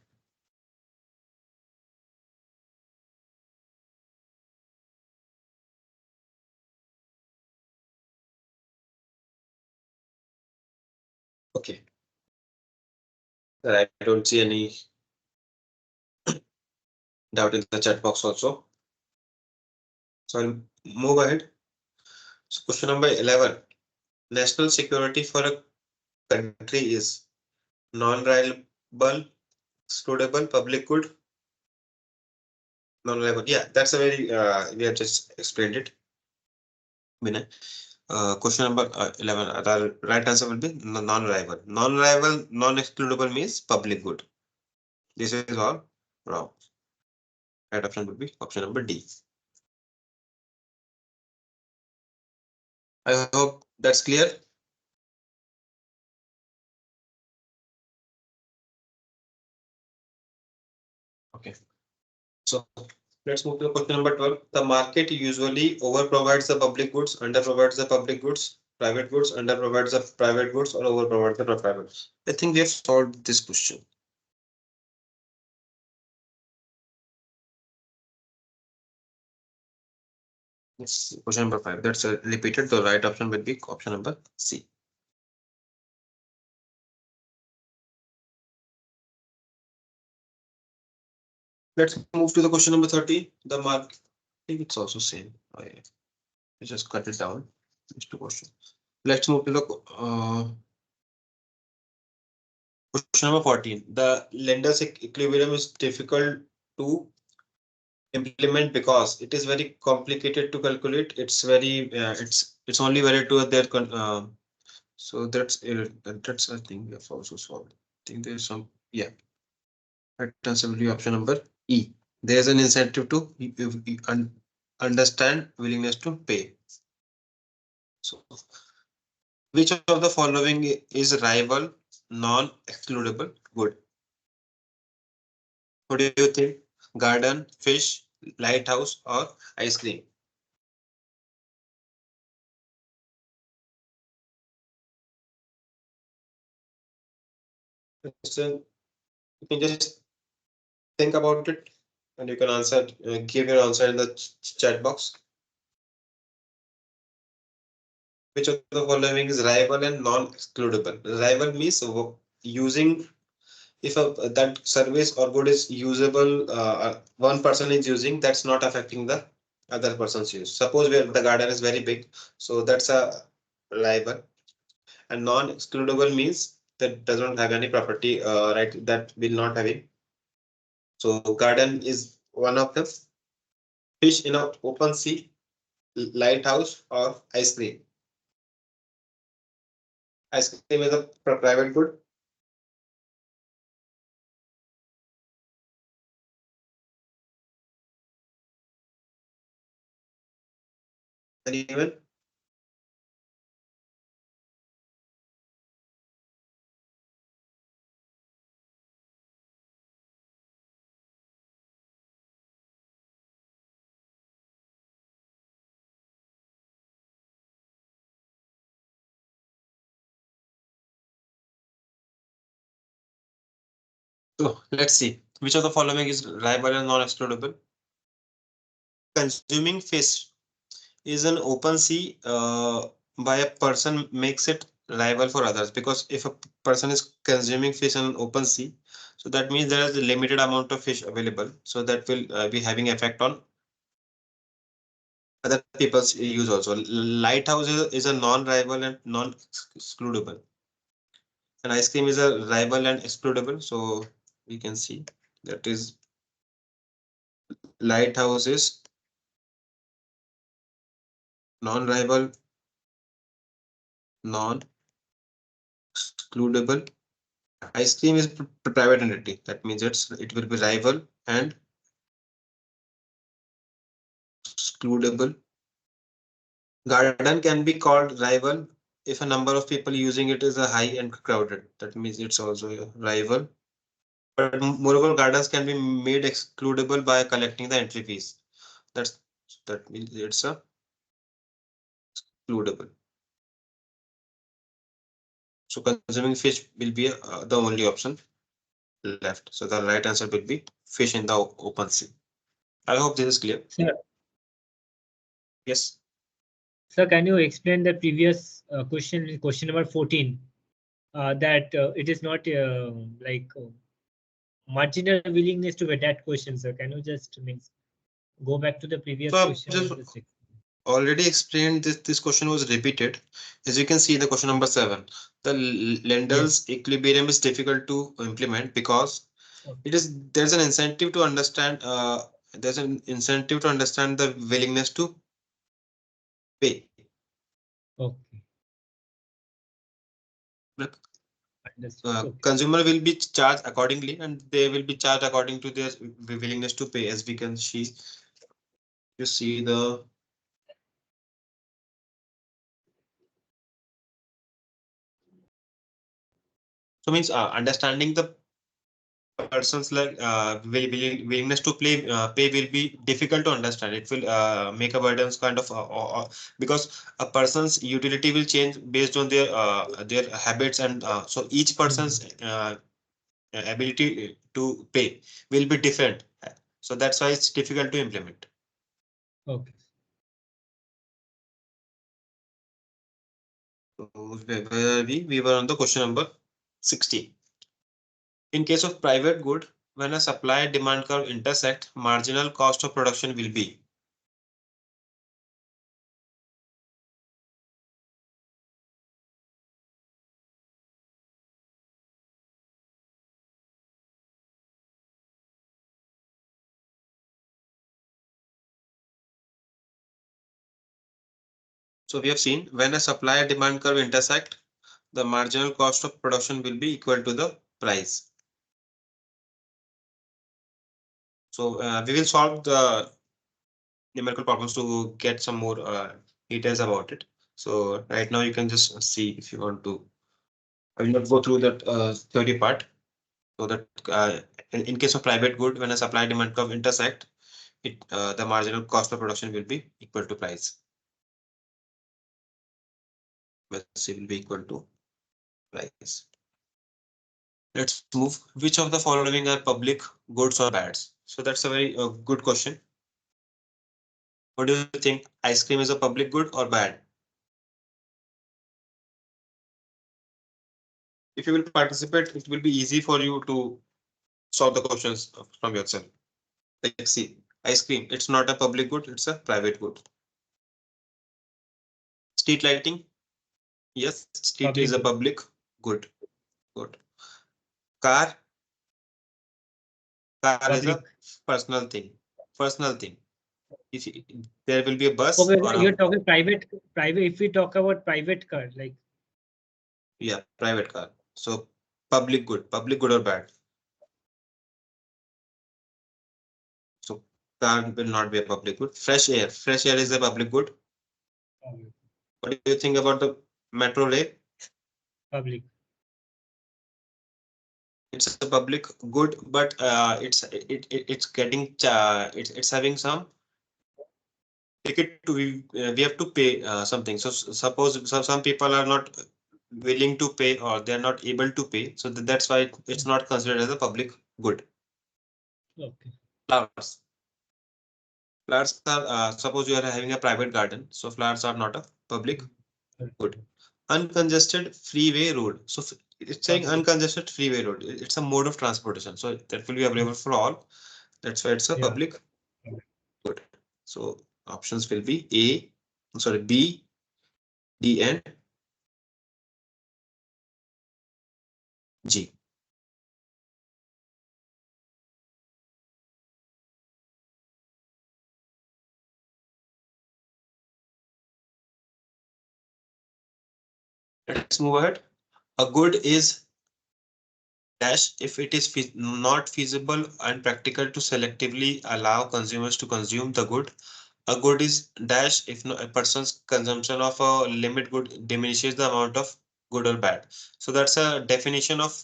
Okay. I don't see any doubt in the chat box also. So I'll move ahead. So question number 11. National security for a country is non-reliable, excludable, public good, non-reliable. Yeah, that's a very we have just explained it. Vinay. Question number 11. The right answer will be non-rival. Non-rival, non-excludable means public good. This is all wrong. Right option would be option number D. I hope that's clear. Okay. So let's move to question number 12. The market usually over provides the public goods, under provides the public goods, private goods, under provides the private goods, or over provides the private goods. I think we have solved this question. Yes, question number 5. That's repeated. The right option will be option number C. Let's move to the question number 30. The mark, I think it's also same. I just cut it down. These two questions. Let's move to the question number 14. The lender's equilibrium is difficult to implement because it is very complicated to calculate. It's very it's only valid to their so that's I think we have also solved. I think there's some yeah. Right answer will be option number E. There's an incentive to understand willingness to pay. So, which of the following is rival non-excludable good? What do you think? Garden, fish, lighthouse, or ice cream? So you can just think about it, and you can answer. Give your answer in the chat box. Which of the following is rival and non-excludable? Rival means using if that service or good is usable, one person is using, that's not affecting the other person's use. Suppose where the garden is very big, so that's a rival. And non-excludable means that does not have any property, right? That will not have it. So garden is one of them. Fish in a open sea, lighthouse, or ice cream. Ice cream is a private good. Anyone? So let's see. Which of the following is rival and non-excludable? Consuming fish is an open sea by a person makes it liable for others, because if a person is consuming fish in an open sea, so that means there is a limited amount of fish available, so that will be having effect on other people's use also. Lighthouse is a non-rival and non-excludable, and ice cream is a rival and excludable, so we can see that is lighthouse is non-rival, non-excludable. Ice cream is private entity. That means it will be rival and excludable. Garden can be called rival if a number of people using it is a high and crowded. That means it's also a rival. But moreover, gardens can be made excludable by collecting the entry fees. That's that means it's a excludable. So consuming fish will be the only option left. So the right answer will be fish in the open sea. I hope this is clear. Sir, Yes. sir, can you explain the previous question, question number 14, that it is not like marginal willingness to get that question, sir? Can you just means go back to the previous So I've question just and just already explained this. This question was repeated. As you can see, the question number 7, the yes. Lendel's equilibrium is difficult to implement because it Okay. is there's an incentive to understand. There's an incentive to understand the willingness to pay. Okay. Like, Understood. Okay. consumer will be charged accordingly, and they will be charged according to their willingness to pay. As we can see, you see the so means understanding the person's like willingness to pay will be difficult to understand. It will make a burdens kind of because a person's utility will change based on their habits, and so each person's Mhm. ability to pay will be different. So that's why it's difficult to implement. Okay. So we were on the question number 16. In case of private good, when a supply demand curve intersect, marginal cost of production will be. So we have seen when a supply and demand curve intersect, the marginal cost of production will be equal to the price. So we will solve the numerical problems to get some more details about it. So right now you can just see if you want to. I will not go through that theory part. So that in case of private good, when a supply demand curve intersect, the marginal cost of production will be equal to price. Will be equal to price. Let's move. Which of the following are public goods or bads? So that's a very good question. What do you think? Ice cream is a public good or bad? If you will participate, it will be easy for you to solve the questions from yourself. Like, see, ice cream, it's not a public good, it's a private good. Street lighting, yes, street is Public a good. public good. Good. Car, car is a Public. personal thing. Personal thing. If there will be a bus Okay, or you're a talking private. Private. If we talk about private car, like yeah, private car. So public good or bad. So car will not be a public good. Fresh air is a public good. What do you think about the metro rail? public. It's a public good, but it's getting it's having some ticket to we have to pay something. So suppose some people are not willing to pay or they're not able to pay, so that's why it's not considered as a public good. Okay. Flowers. Flowers are suppose you are having a private garden, so flowers are not a public good. Uncongested freeway road. So it's saying Public. uncongested freeway road. It's a mode of transportation, so that will be available for all. That's why it's a Yeah. public good. So options will be sorry, B, D, and G. Let's move ahead. A good is dash if it is not feasible and practical to selectively allow consumers to consume the good. A good is dash if no, a person's consumption of a limit good diminishes the amount of good or bad. So that's a definition of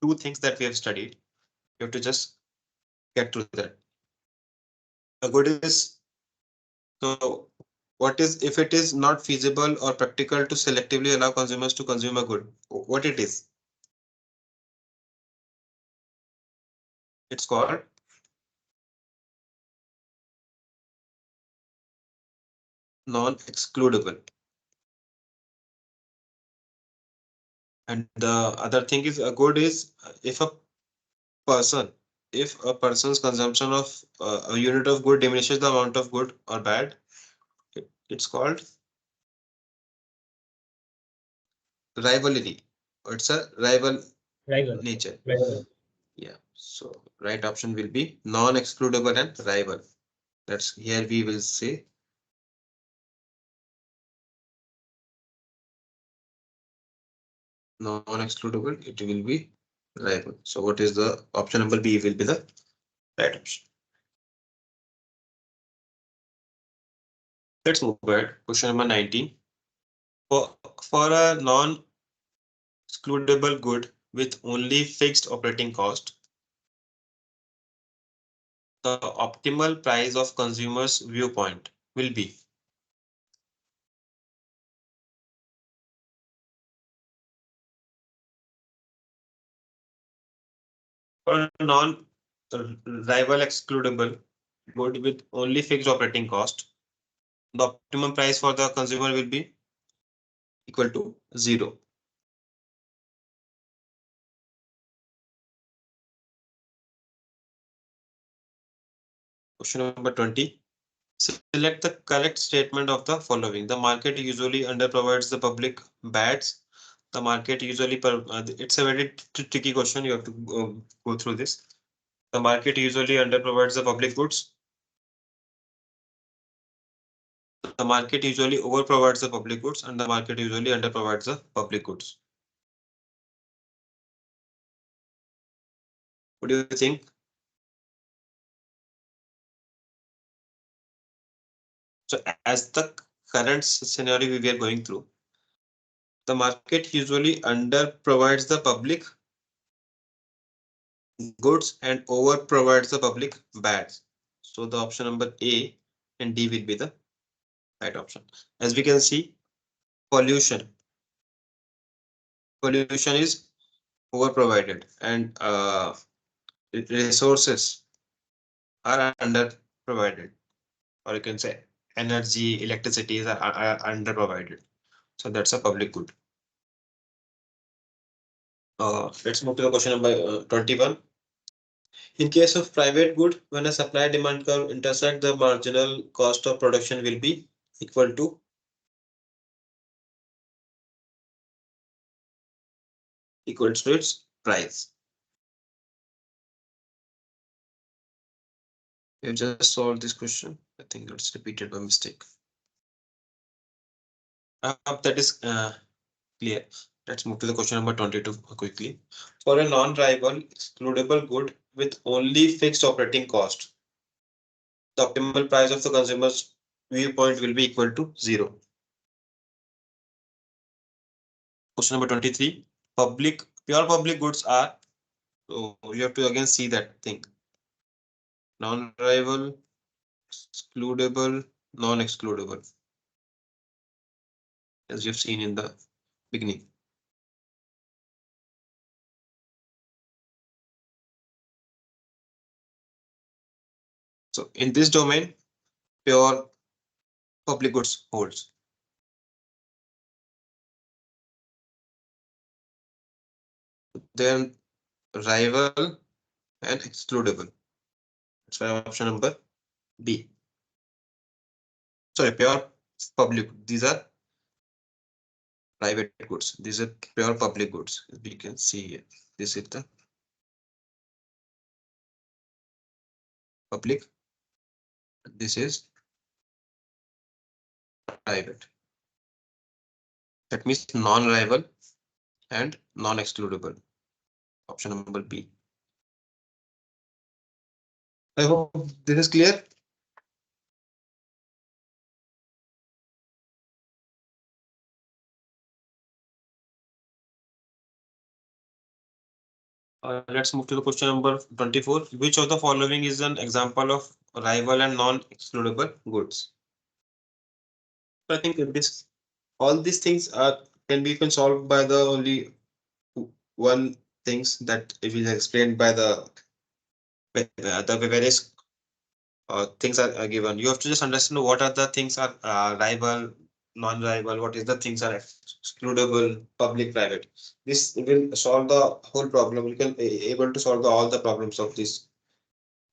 two things that we have studied. You have to just get through that. A good is so what is if it is not feasible or practical to selectively allow consumers to consume a good? What it is? It's called non-excludable. And the other thing is a good is if a person if a person's consumption of a unit of good diminishes the amount of good or bad, it's called rivalry. It's a rival Rival. nature. Rival. Yeah. So right option will be non-excludable and rival. That's here we will say non-excludable. It will be rival. So what is the option number B will be the right option. Let's move ahead. Question number 19. For a non-excludable good with only fixed operating cost, the optimal price of consumer's viewpoint will be. For a non-rival excludable good with only fixed operating cost, the optimum price for the consumer will be equal to 0. Question number 20. Select the correct statement of the following. The market usually underprovides the public bads. The market usually, it's a very tricky question. You have to go through this. The market usually underprovides the public goods. The market usually overprovides the public goods, and the market usually underprovides the public goods. What do you think? So as the current scenario we are going through, the market usually under provides the public goods and over provides the public bads. So the option number A and D will be the right option. As we can see, pollution. Pollution is over provided, and resources are under provided, or you can say energy, electricity are under provided. So that's a public good. Let's move to the question number 21. In case of private good, when a supply demand curve intersect, the marginal cost of production will be equal to its price. We have just solved this question. I think it's repeated by mistake. I hope that is clear. Let's move to the question number 22 quickly. For a non-rival excludable good with only fixed operating cost, the optimal price of the consumer's viewpoint will be equal to 0. Question number 23. Pure public goods are, so you have to again see that thing. Non-rival, excludable, non-excludable, as you've seen in the beginning. So in this domain, pure public goods holds. Then rival and excludable. That's why option number B. Sorry, pure public. These are private goods. These are pure public goods. As we can see here. This is the public. This is private. That means non-rival and non-excludable. Option number B. I hope this is clear. Let's move to the question number 24. Which of the following is an example of rival and non-excludable goods? I think this all these things are can solved by the only one things that it is explained by the various things are given. You have to just understand what are the things are rival, non-rival, what is the things are excludable, public, private. This will solve the whole problem. You can be able to solve all the problems of this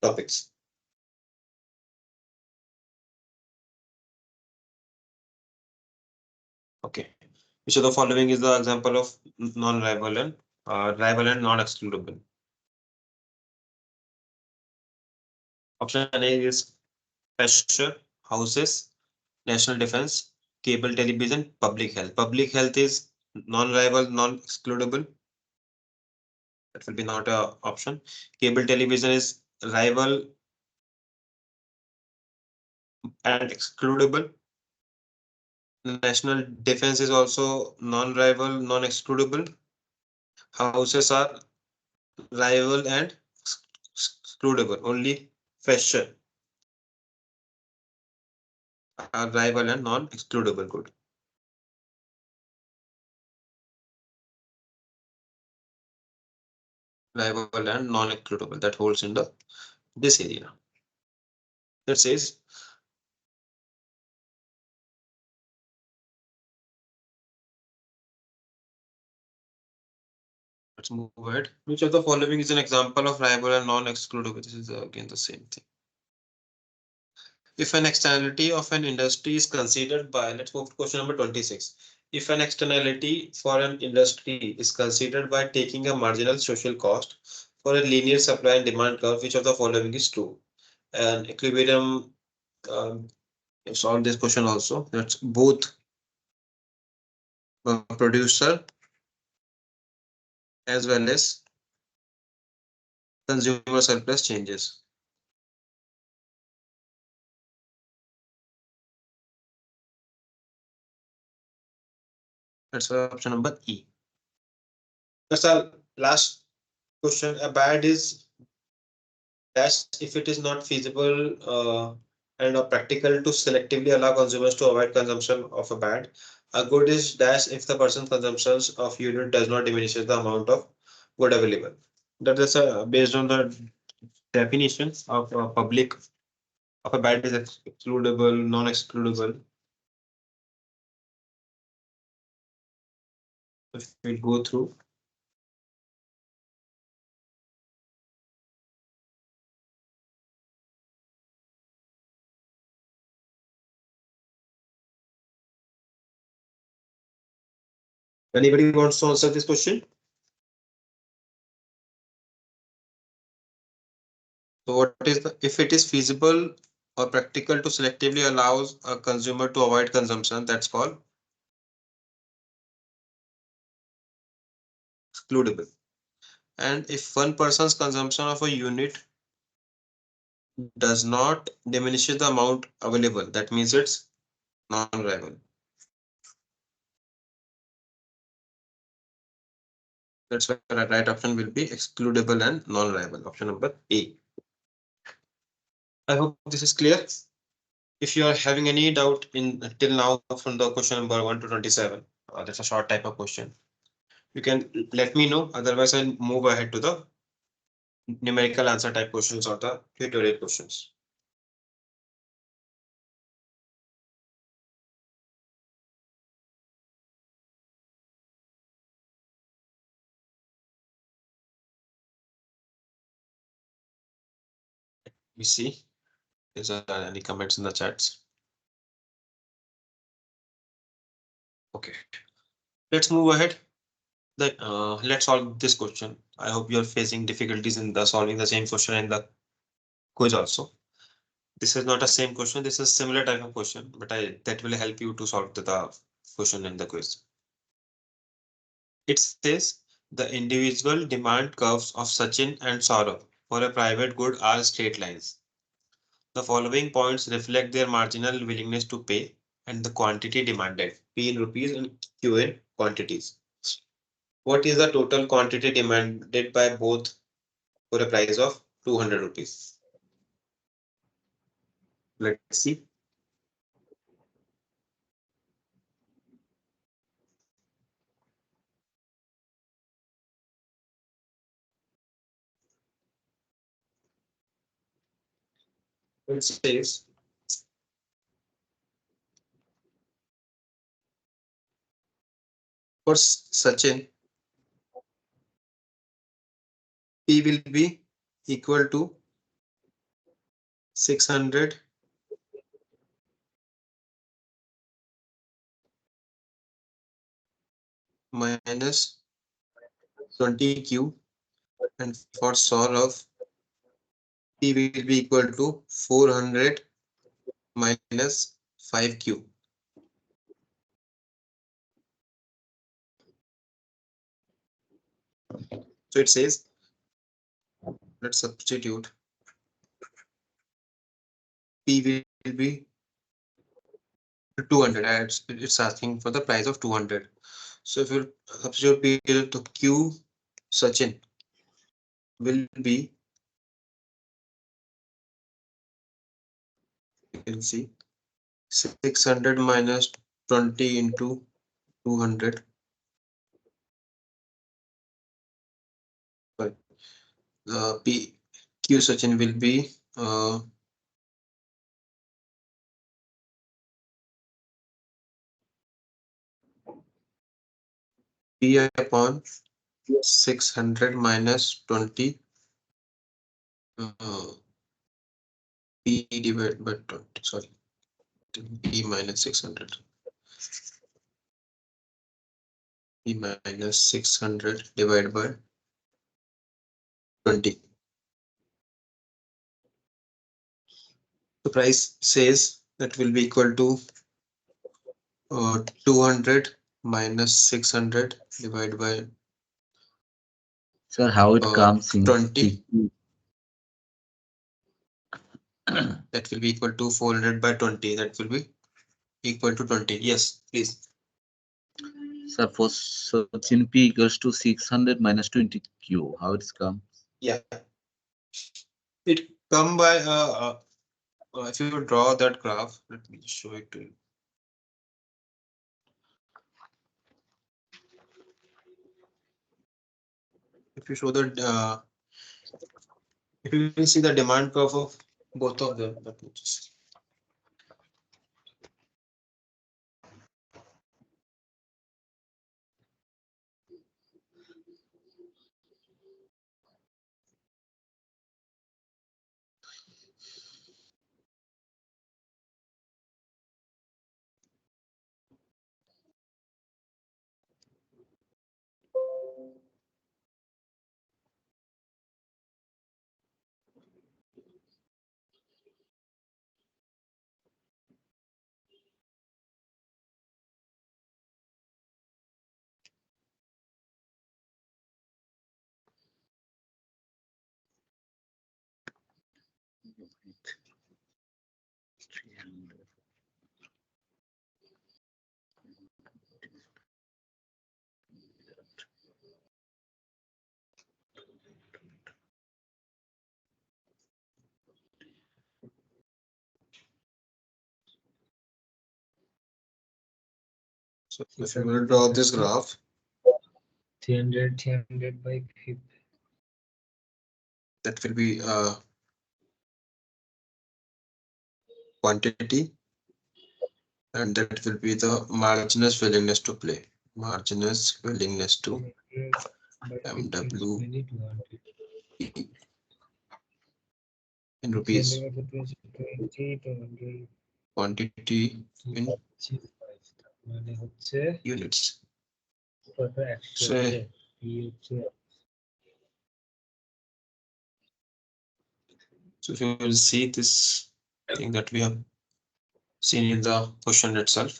topics. Okay. Which of the following is the example of non-rival and rival and non-excludable? Option A is pressure, houses, national defense, cable television, public health. Public health is non-rival, non-excludable. That will be not a option. Cable television is rival and excludable. National defense is also non-rival, non-excludable. Houses are rival and excludable. Only fashion are rival and non-excludable good. Rival and non-excludable that holds in the this area. That says let's move ahead. Which of the following is an example of rival and non-excludable? This is again the same thing. If an externality of an industry is considered by, let's move to question number 26. If an externality for an industry is considered by taking a marginal social cost for a linear supply and demand curve, which of the following is true? An equilibrium, solve this question also. That's both producer as well as consumer surplus changes. That's option number E. That's our last question. A bad is dash if it is not feasible and or practical to selectively allow consumers to avoid consumption of a bad. A good is dash if the person's consumption of unit does not diminish the amount of good available. That is based on the definitions of public of a bad is excludable, non-excludable. If we go through. Anybody wants to answer this question? So what is the if it is feasible or practical to selectively allows a consumer to avoid consumption, that's called excludable. And if one person's consumption of a unit does not diminish the amount available, that means it's non-rival. That's why the right option will be excludable and non-rival. Option number A. I hope this is clear. If you are having any doubt in till now from the question number 1 to 27, that's a short type of question. You can let me know. Otherwise, I'll move ahead to the numerical answer type questions or the tutorial questions. We see. Is there any comments in the chats? Okay, let's move ahead. Let's solve this question. I hope you're facing difficulties in the solving the same question in the quiz also. This is not a same question. This is similar type of question, but that will help you to solve the question in the quiz. It says the individual demand curves of Sachin and Saurabh for a private good are straight lines. The following points reflect their marginal willingness to pay and the quantity demanded, P in rupees and Q in quantities. What is the total quantity demanded by both for a price of 200 rupees? Let's see. It says for Sachin, P will be equal to 600 minus 20Q, and for sol of P will be equal to 400 minus 5Q. So it says, let's substitute, P will be 200. It's asking for the price of 200. So if you substitute P to Q, Sachin will be, you can see, 600 minus 20 into 200. But P Q Sachin will be P upon 600 minus 20, uh, P divided by 20. Sorry, P minus 600. P minus 600 divided by 20. The price says that will be equal to 200 minus 600 divided by Sir, how it comes in 20. TQ? That will be equal to 400 by 20. That will be equal to 20. Yes, please. Sir, for Sachin P equals to 600 minus 20Q. How it's come? Yeah, it come by if you draw that graph, let me show it to you. If you show the if you will see the demand curve of both of them, let me just, so if you will draw this graph, 300 by 50. that will be quantity, and that will be the marginous willingness to play. Marginous willingness to 300 by 50 is MW 200. in 300 rupees, by 50 is 20, 200 quantity in 25 মানে হচ্ছে units. কত 100 So, হচ্ছে এই হচ্ছে so if you will see this thing that we have seen in the question itself,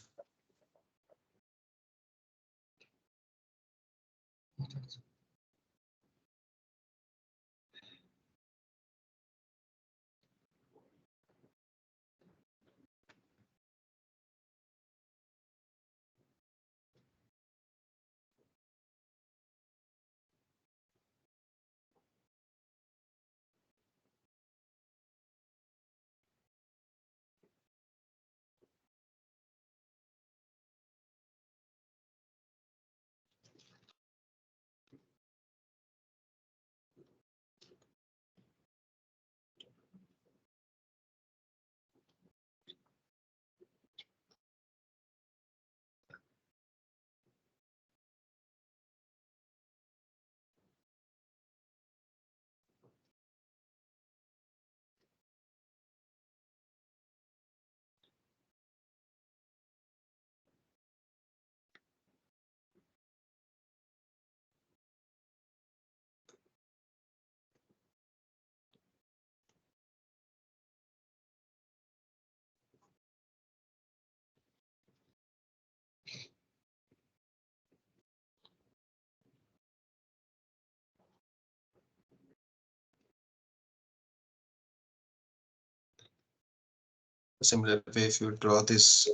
Similar way, if you draw this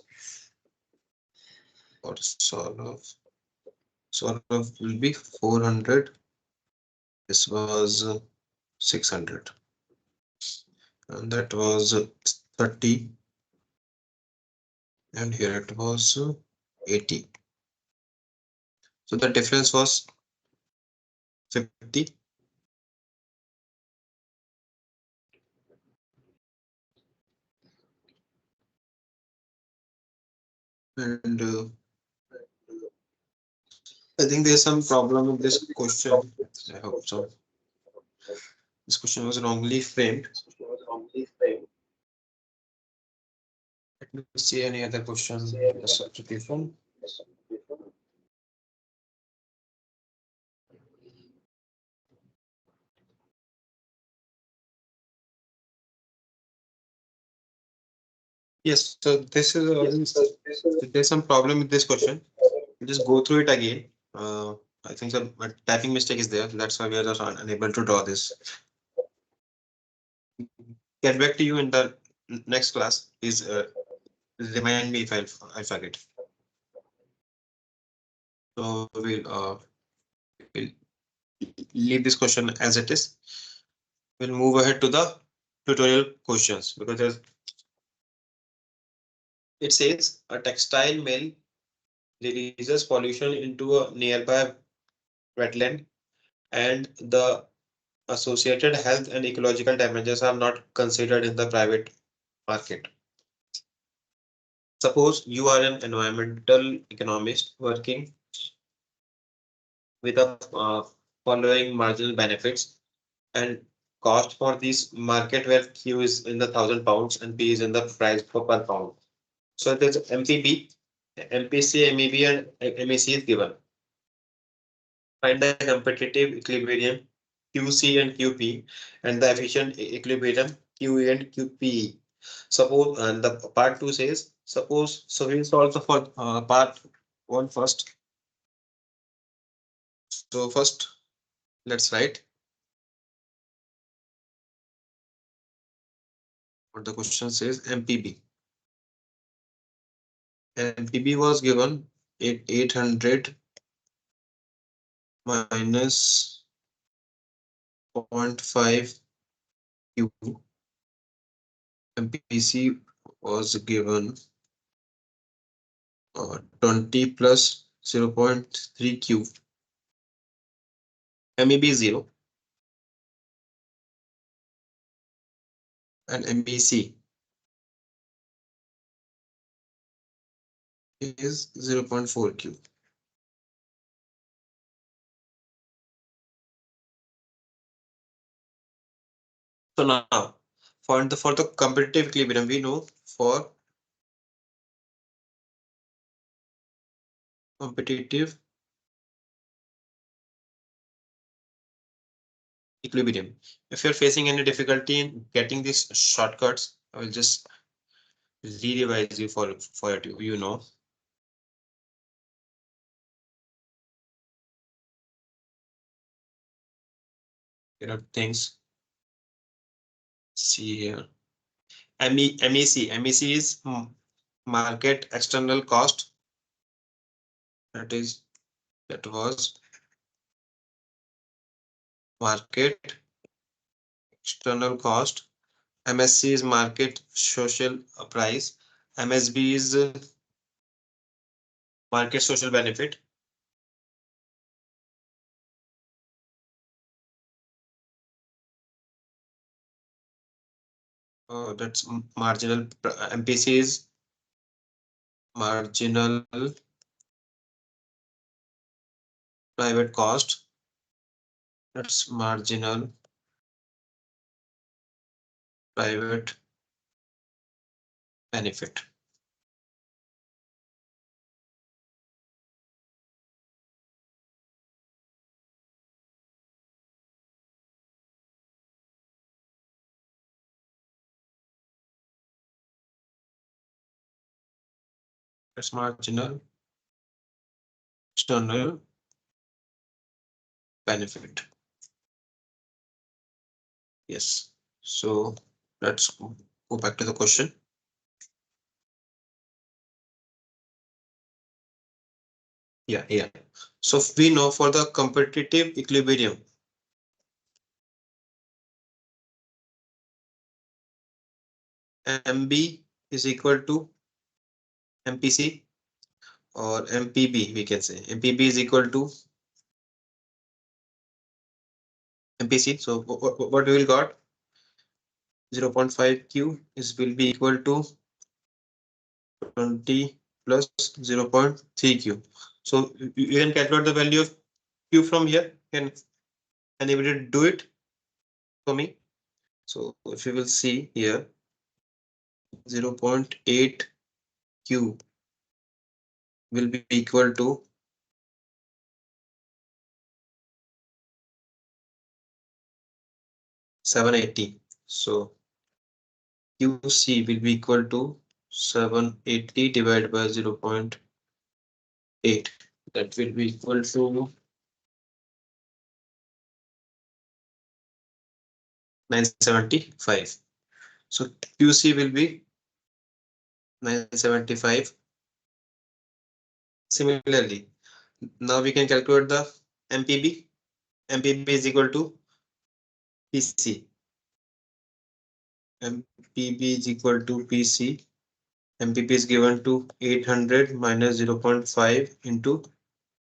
for solve will be 400. This was 600, and that was 30, and here it was 80. So the difference was 50. And I think there's some problem with this question. I hope so. This question was wrongly framed. Let me see any other question. The substitution. Yes, so this is there's some problem with this question. Just go through it again. I think some typing mistake is there. That's why we are just unable to draw this. Get back to you in the next class. Please remind me if I forget. So we'll leave this question as it is. We'll move ahead to the tutorial questions because it says a textile mill releases pollution into a nearby wetland, and the associated health and ecological damages are not considered in the private market. Suppose you are an environmental economist working with the following marginal benefits and cost for this market where Q is in the £1,000 and P is in the price per pound. So there's MPB, MPC, MEB and MEC is given. Find the competitive equilibrium QC and QP and the efficient equilibrium QE and QPE. Suppose, and the part 2 says, suppose, so we'll solve the for part 1 first. So first, let's write what the question says. MPB. MPB was given 800 minus 0.5 Q. MPC was given 20 plus 0.3 Q. MEB 0 and MEC is 0.4 Q. So now for the competitive equilibrium, we know for competitive equilibrium. If you're facing any difficulty in getting these shortcuts, I will just re-revise you for it. You know. There are things. See here. MEC is market external cost. That was market external cost. MSC is market social price. MSB is market social benefit. That's marginal. MPC is marginal private cost. That's marginal private benefit. That's marginal external benefit. Yes. So let's go back to the question. Yeah. So we know for the competitive equilibrium, MB is equal to MPC or MPB, we can say. MPB is equal to MPC. So what we will got? 0.5 Q is will be equal to 20 plus 0.3 Q. So you can calculate the value of Q from here. Can anybody do it for me? So if you will see here, 0.8 Q will be equal to 780. So QC will be equal to 780 divided by 0.8. That will be equal to 975. So QC will be 975. Similarly, now we can calculate the MPB. MPB is equal to PC. MPB is equal to PC. MPB is given to 800 minus 0.5 into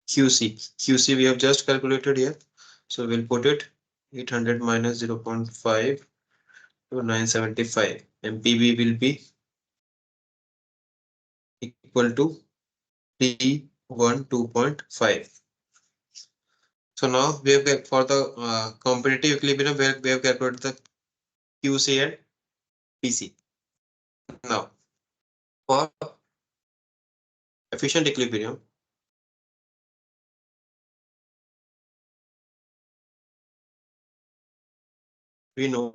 QC. QC we have just calculated here. So we'll put it 800 minus 0.5 to 975. MPB will be equal to 312.5. So now we have got for the competitive equilibrium where we have calculated the QC and PC. Now for efficient equilibrium, we know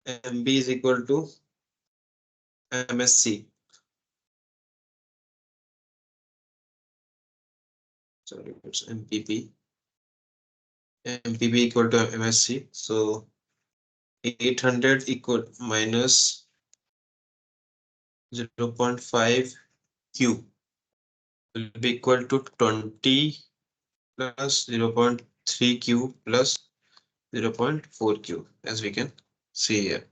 MB is equal to MSC. Sorry, it's MPP. MPP equal to MSC. So 800 equal minus 0.5 Q will be equal to 20 plus 0.3 Q plus 0.4 Q, as we can see here.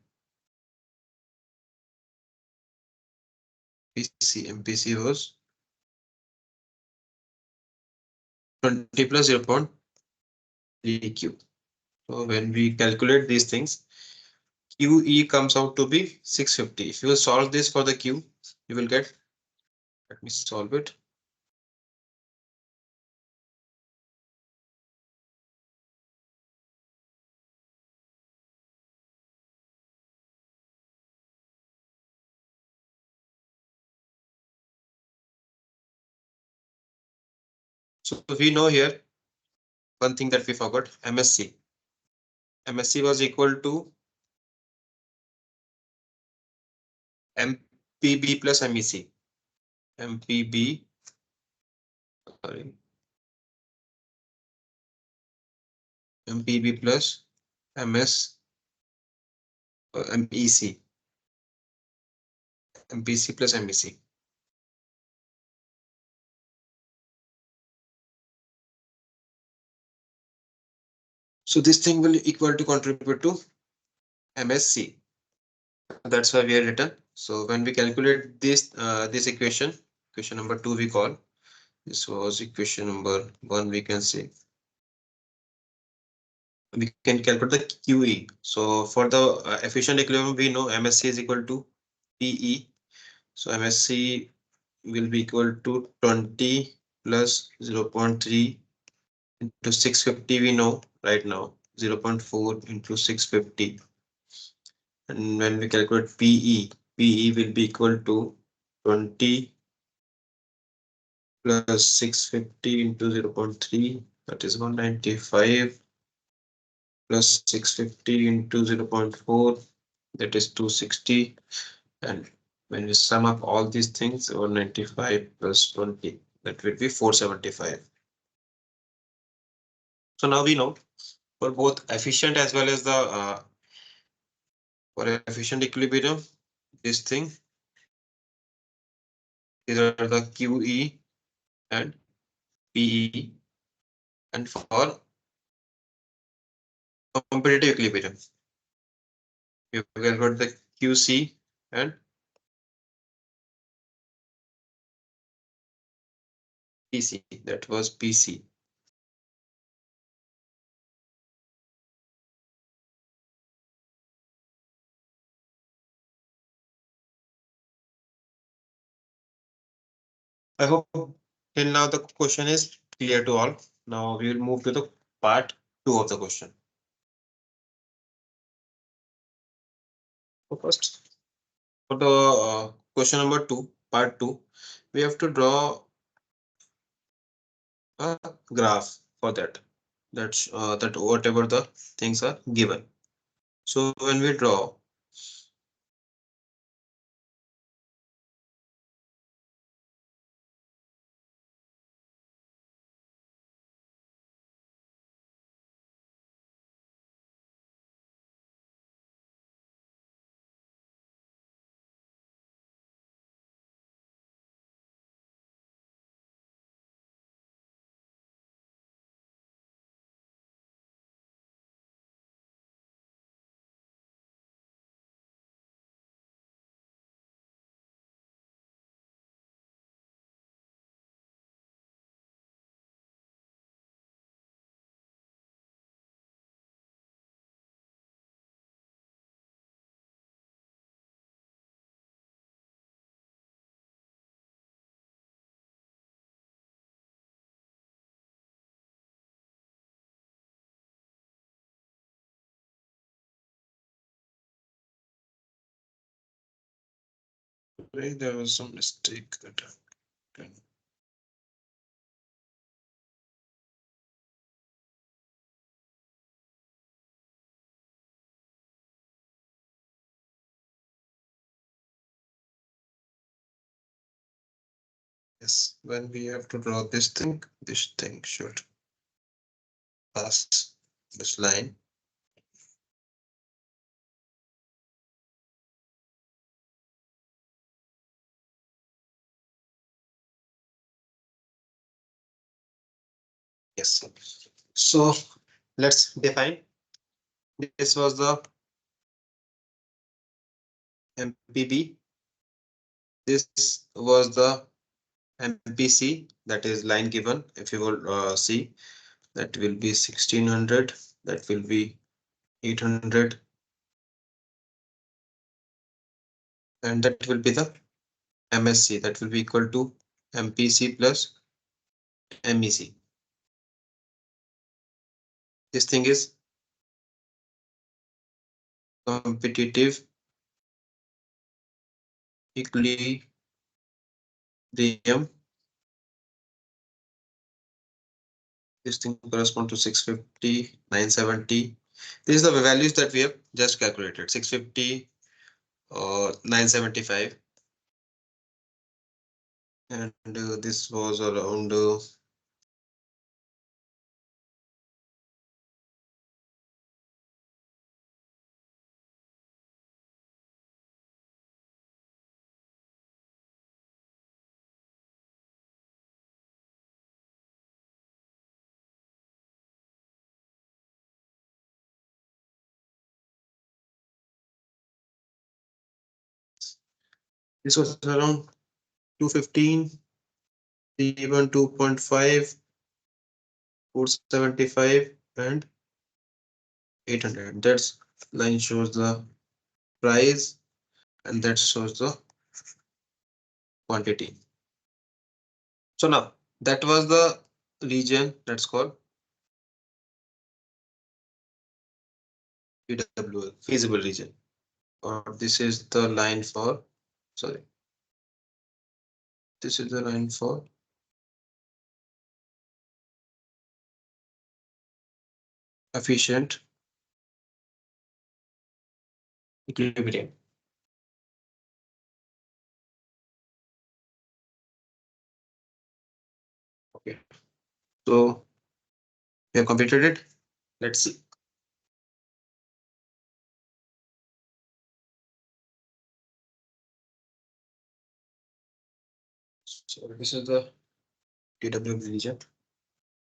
MPC was 20 plus 0.3 Q. So when we calculate these things, QE comes out to be 650. If you will solve this for the Q, you will get, let me solve it. So we know here one thing that we forgot, MSC. MSC was equal to MPB plus MEC. MPB, sorry, MPB plus MS, MEC, MPC plus MEC. So this thing will equal to contribute to MSC. That's why we are written. So when we calculate this equation, equation number 2 we call, this was equation number 1, we can say. We can calculate the QE. So for the efficient equilibrium, we know MSC is equal to PE. So MSC will be equal to 20 plus 0.3 into 650. We know right now 0.4 into 650. And when we calculate PE will be equal to 20 plus 650 into 0.3, that is 195, plus 650 into 0.4, that is 260. And when we sum up all these things, 195 plus 20, that will be 475. So now we know for both efficient as well as the for efficient equilibrium, this thing, these are the QE and PE, and for competitive equilibrium you calculate the QC and PC. That was PC. I hope till now the question is clear to all. Now we will move to the part 2 of the question. So first, for the question number 2, part 2, we have to draw a graph for that. That whatever the things are given. So when we draw, there was some mistake that happened. Yes, when we have to draw this thing should pass this line. Yes. So let's define. This was the MPB. This was the MPC, that is line given. If you will see, that will be 1600, that will be 800, and that will be the MSC, that will be equal to MPC plus MEC. This thing is competitive equilibrium. This thing correspond to 650, 970. These are the values that we have just calculated. 650, 975, and this was around this was around 215, even 2.5, 475, and 800. That's line shows the price, and that shows the quantity. So now that was the region that's called PWL, feasible region. Or this is the line for, sorry, this is the line for efficient equilibrium. Okay, so we have completed it. Let's see. So this is the TW region.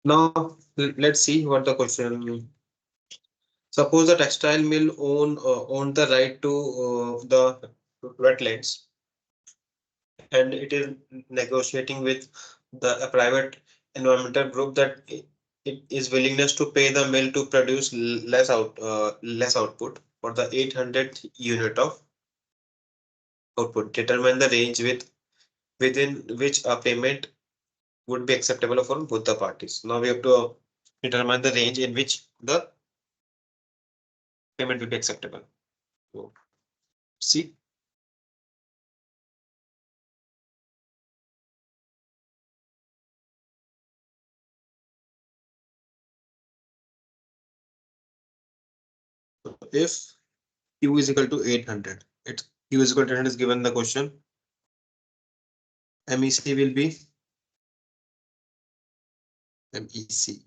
Now let's see what the question. Suppose the textile mill own the right to the wetlands, and it is negotiating with a private environmental group that it is willingness to pay the mill to produce less output for the 800 unit of output. Determine the range within which a payment would be acceptable for both the parties. Now we have to determine the range in which the payment will be acceptable. So, see, if Q is equal to 800, it Q is equal to 800 is given the question. MEC will be MEC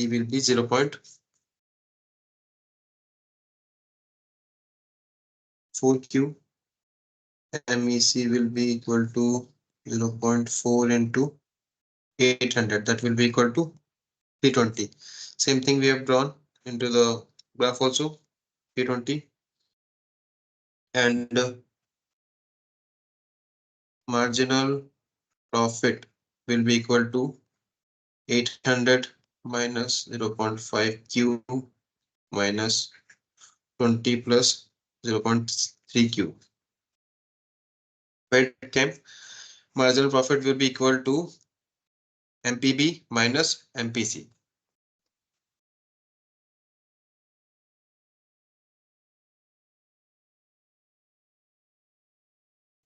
will be 0.4Q. MEC will be equal to 0.4 into 800. That will be equal to 320. Same thing we have drawn into the graph also, 320. And marginal profit will be equal to 800 minus 0.5 Q minus 20 plus 0.3 Q. Where it came, marginal profit will be equal to MPB minus MPC.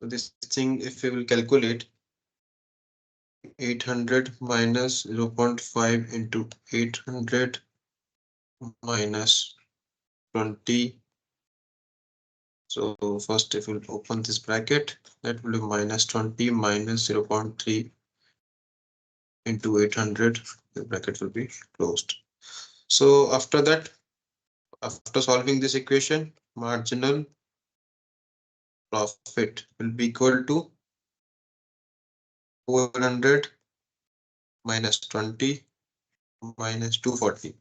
So this thing, if we will calculate 800 minus 0.5 into 800 minus 20. So first, if we open this bracket, that will be minus 20 minus 0.3 into 800. The bracket will be closed. So after that, after solving this equation, marginal profit will be equal to 400 minus 20 minus 240.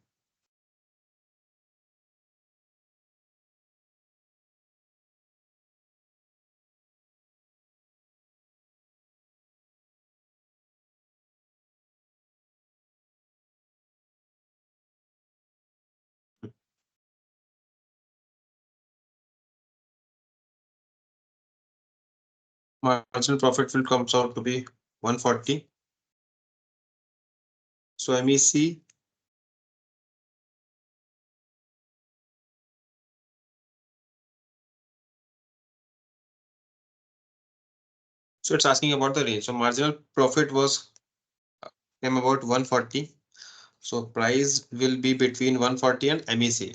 Marginal profit will comes out to be 140. So MEC so it's asking about the range. So marginal profit was came about 140. So price will be between 140 and MEC.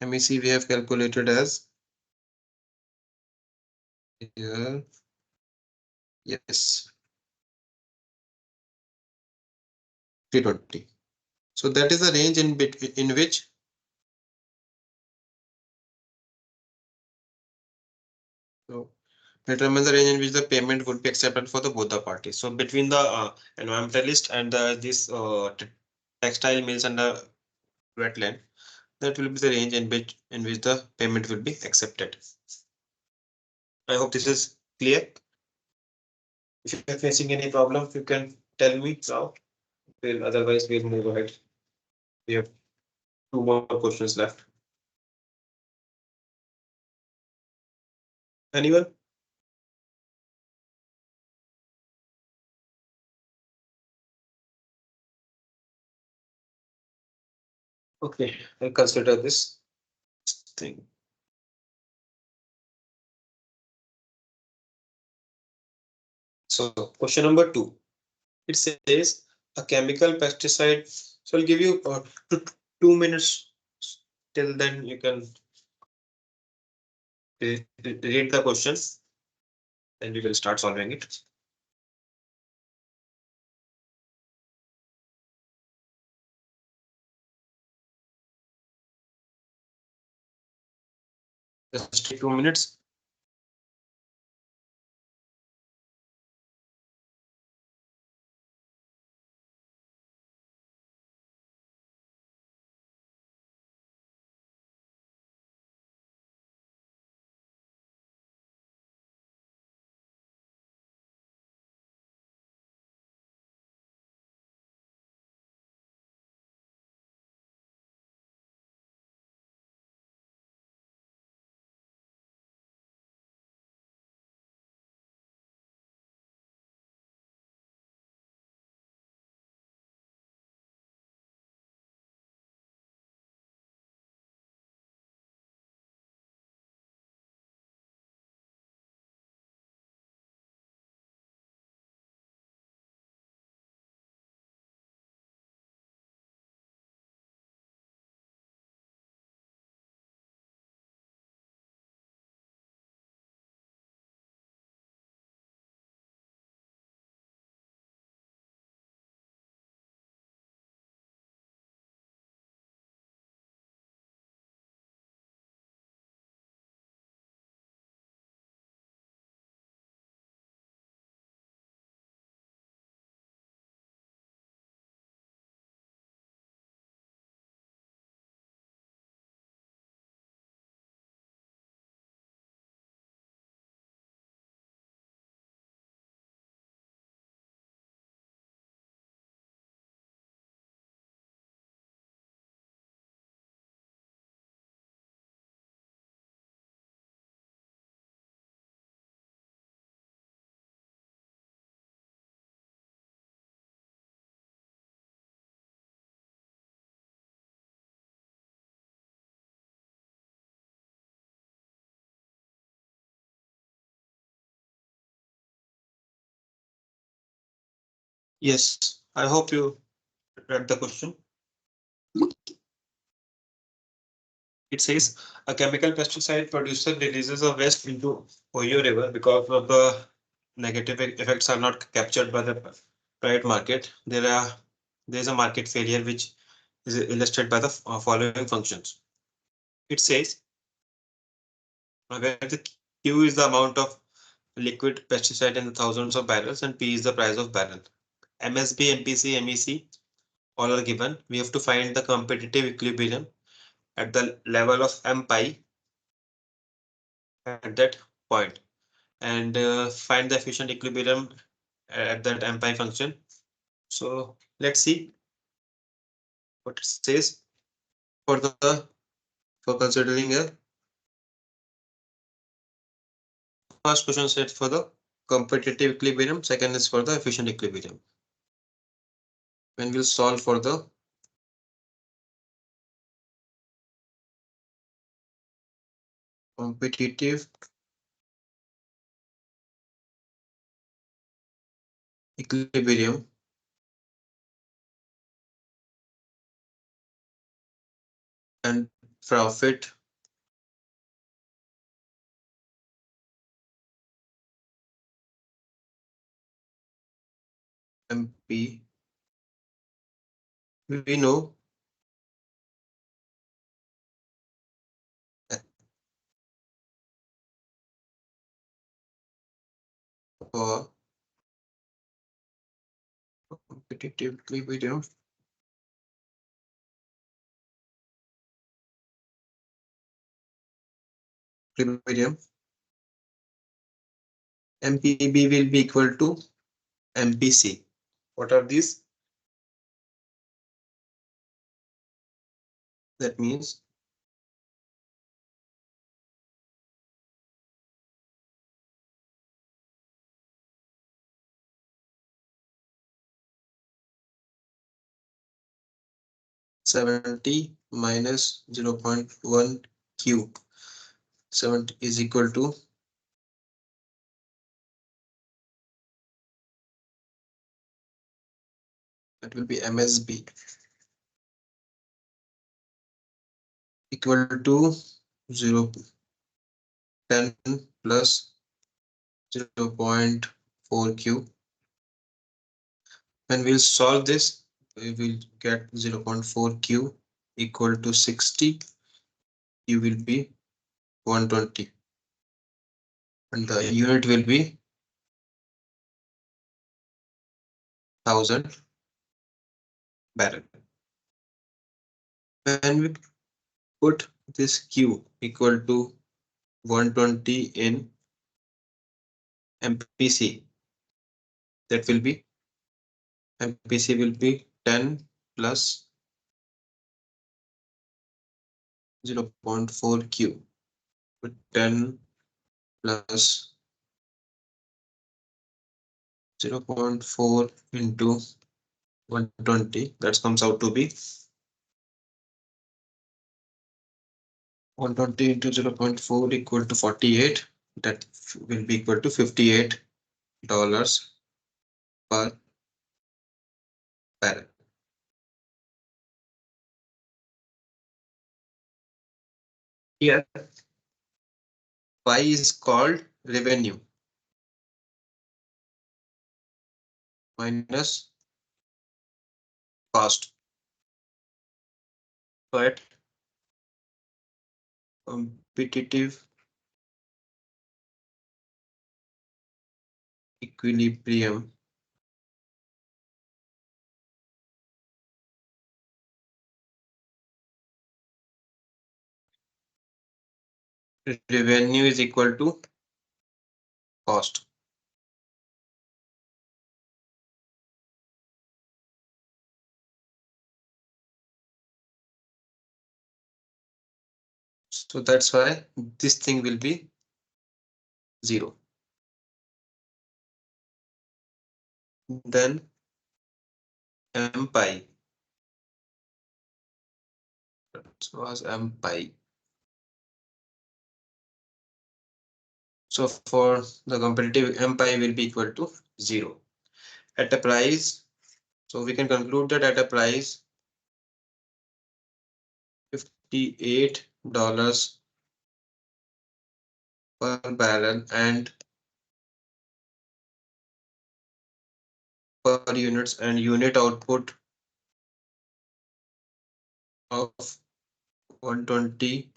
MEC we have calculated as here. Yes, 320. So that is the range in between in which so determine the range in which the payment would be accepted for the both the parties. So between the environmentalist and this textile mills and the wetland, that will be the range in which the payment will be accepted. I hope this is clear. If you are facing any problem, you can tell me now. Otherwise, we'll move ahead. We have two more questions left. Anyone? Okay, I'll consider this thing. So question number 2, it says a chemical pesticide. So I'll give you 2 minutes. Till then you can read the questions. Then we will start solving it. Just take 2 minutes. Yes, I hope you read the question. It says a chemical pesticide producer releases a waste into Ohio River because of the negative effects are not captured by the private market. There is a market failure which is illustrated by the following functions. It says where the Q is the amount of liquid pesticide in the thousands of barrels and P is the price of barrel. MSB, MPC, MEC all are given. We have to find the competitive equilibrium at the level of M pi at that point and find the efficient equilibrium at that M pi function. So let's see what it says for the for considering a first question set for the competitive equilibrium, second is for the efficient equilibrium. When we'll solve for the competitive equilibrium and profit MP, we know for competitive equilibrium MPB will be equal to MPC. What are these? That means -70 0.1 Q. 70 is equal to that will be MSB equal to 0.10 plus 0.4 Q. When we'll solve this, we will get 0.4 Q equal to 60. Q will be 120 and the unit will be 1000 barrel. When we put this Q equal to 120 in MPC, that will be MPC will be 10 plus 0.4 Q. 10 plus 0.4 into 120, that comes out to be 120 into 0.4 equal to 48. That will be equal to $58 per barrel. Here, Y is called revenue minus cost. So at competitive equilibrium, revenue is equal to cost. So that's why this thing will be 0. Then M pi. That was M pi. So for the competitive M pi will be equal to 0. At the price So we can conclude that at a price $58 per barrel and per units and unit output of 120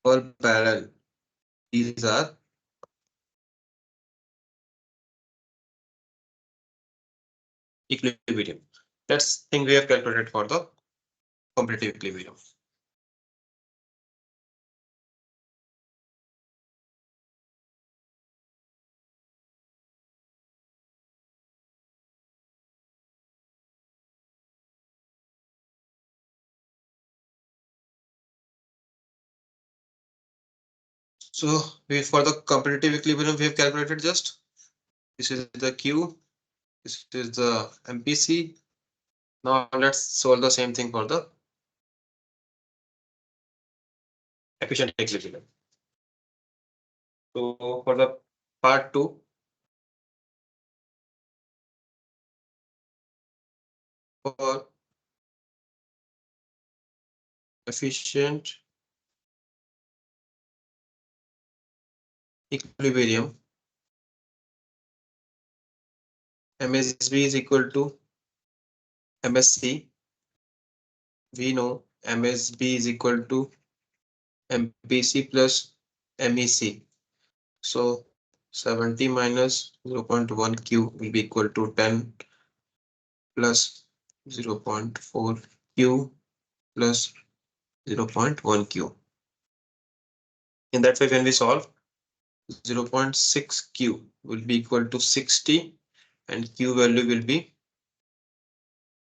per barrel. These are equilibrium. That's thing we have calculated for the competitive equilibrium. So we for the competitive equilibrium we have calculated just this is the Q, this is the MPC. Now let's solve the same thing for the efficient equilibrium. So for the part 2, for efficient equilibrium, MSB is equal to MSC. We know MSB is equal to MPC plus MEC. So 70 minus 0.1 Q will be equal to 10 plus 0.4 Q plus 0.1 Q. In that way, when we solve, 0.6 Q will be equal to 60 and Q value will be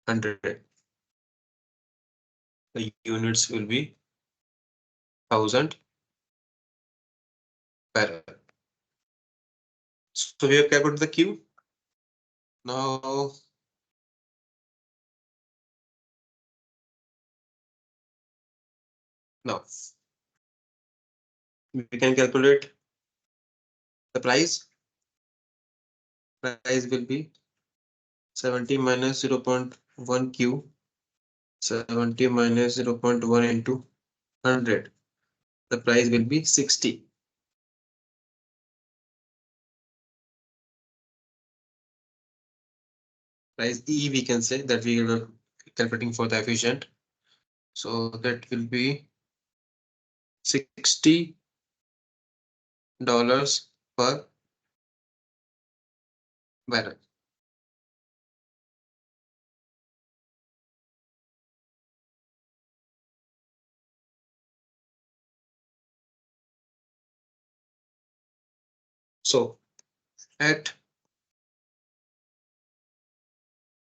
100. The units will be 1000 barrel. So we have calculated the Q. Now we can calculate the price. Price will be 70 minus 0.1 Q. 70 minus 0.1 into 100. The price will be 60. Price E we can say that we are calculating for the efficient. So that will be $60 per barrel. So at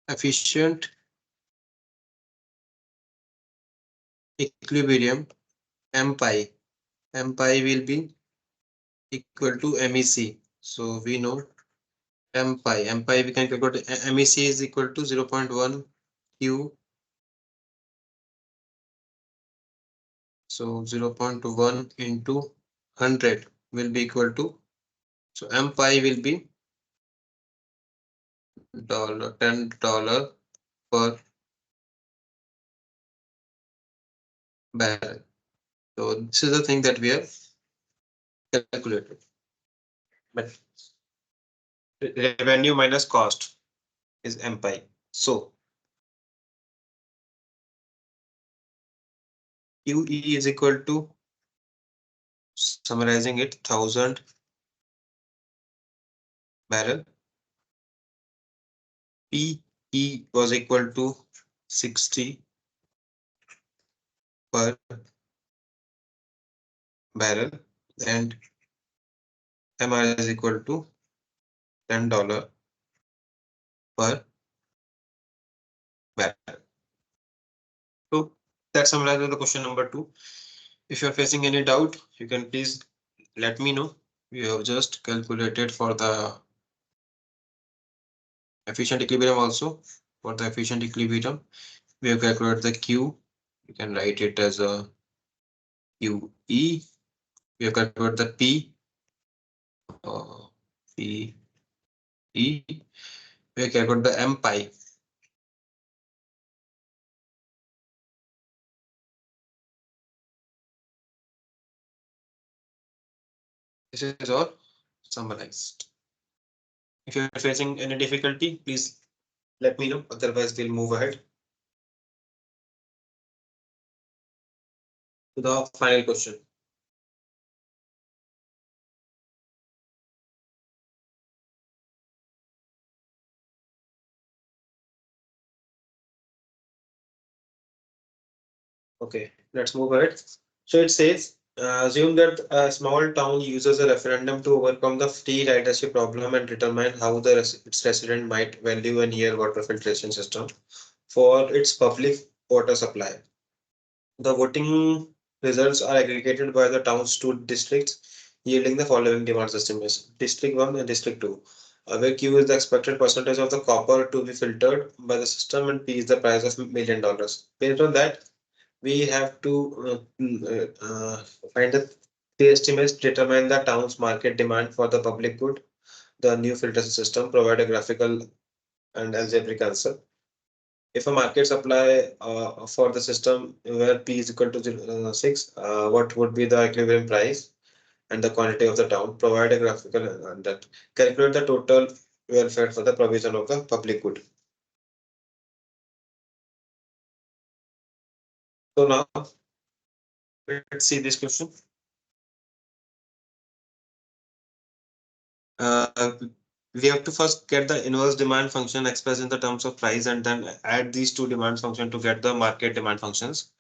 efficient equilibrium, M pi will be equal to MEC. So we know M pi we can calculate MEC is equal to 0.1 Q. So 0.1 into 100 will be equal to, so M pi will be $10 per barrel. So this is the thing that we have calculated. But revenue minus cost is M pi. So QE is equal to, summarizing it, 1000 barrel. PE was equal to 60 per barrel and MR is equal to $10 per barrel. So that summarizes the question number 2. If you're facing any doubt, you can please let me know. We have just calculated for the efficient equilibrium also. For the efficient equilibrium, we have calculated the Q. You can write it as a QE. We have calculated the P. P E, we calculate the M pi. This is all summarized. If you're facing any difficulty, please let me know. Otherwise, we'll move ahead to the final question. Okay, let's move ahead. So it says, assume that a small town uses a referendum to overcome the free ridership problem and determine how its resident might value a near water filtration system for its public water supply. The voting results are aggregated by the town's two districts, yielding the following demand estimates. District 1 and District 2, where Q is the expected percentage of the copper to be filtered by the system and P is the price of $1 million. Based on that, we have to find the three estimates, determine the town's market demand for the public good, the new filter system, provide a graphical and algebraic answer. If a market supply for the system where P is equal to 6, what would be the equilibrium price and the quantity of the town? Provide a graphical and that calculate the total welfare for the provision of the public good. So now let's see this question. Uh, we have to first get the inverse demand function expressed in the terms of price and then add these two demand functions to get the market demand functions.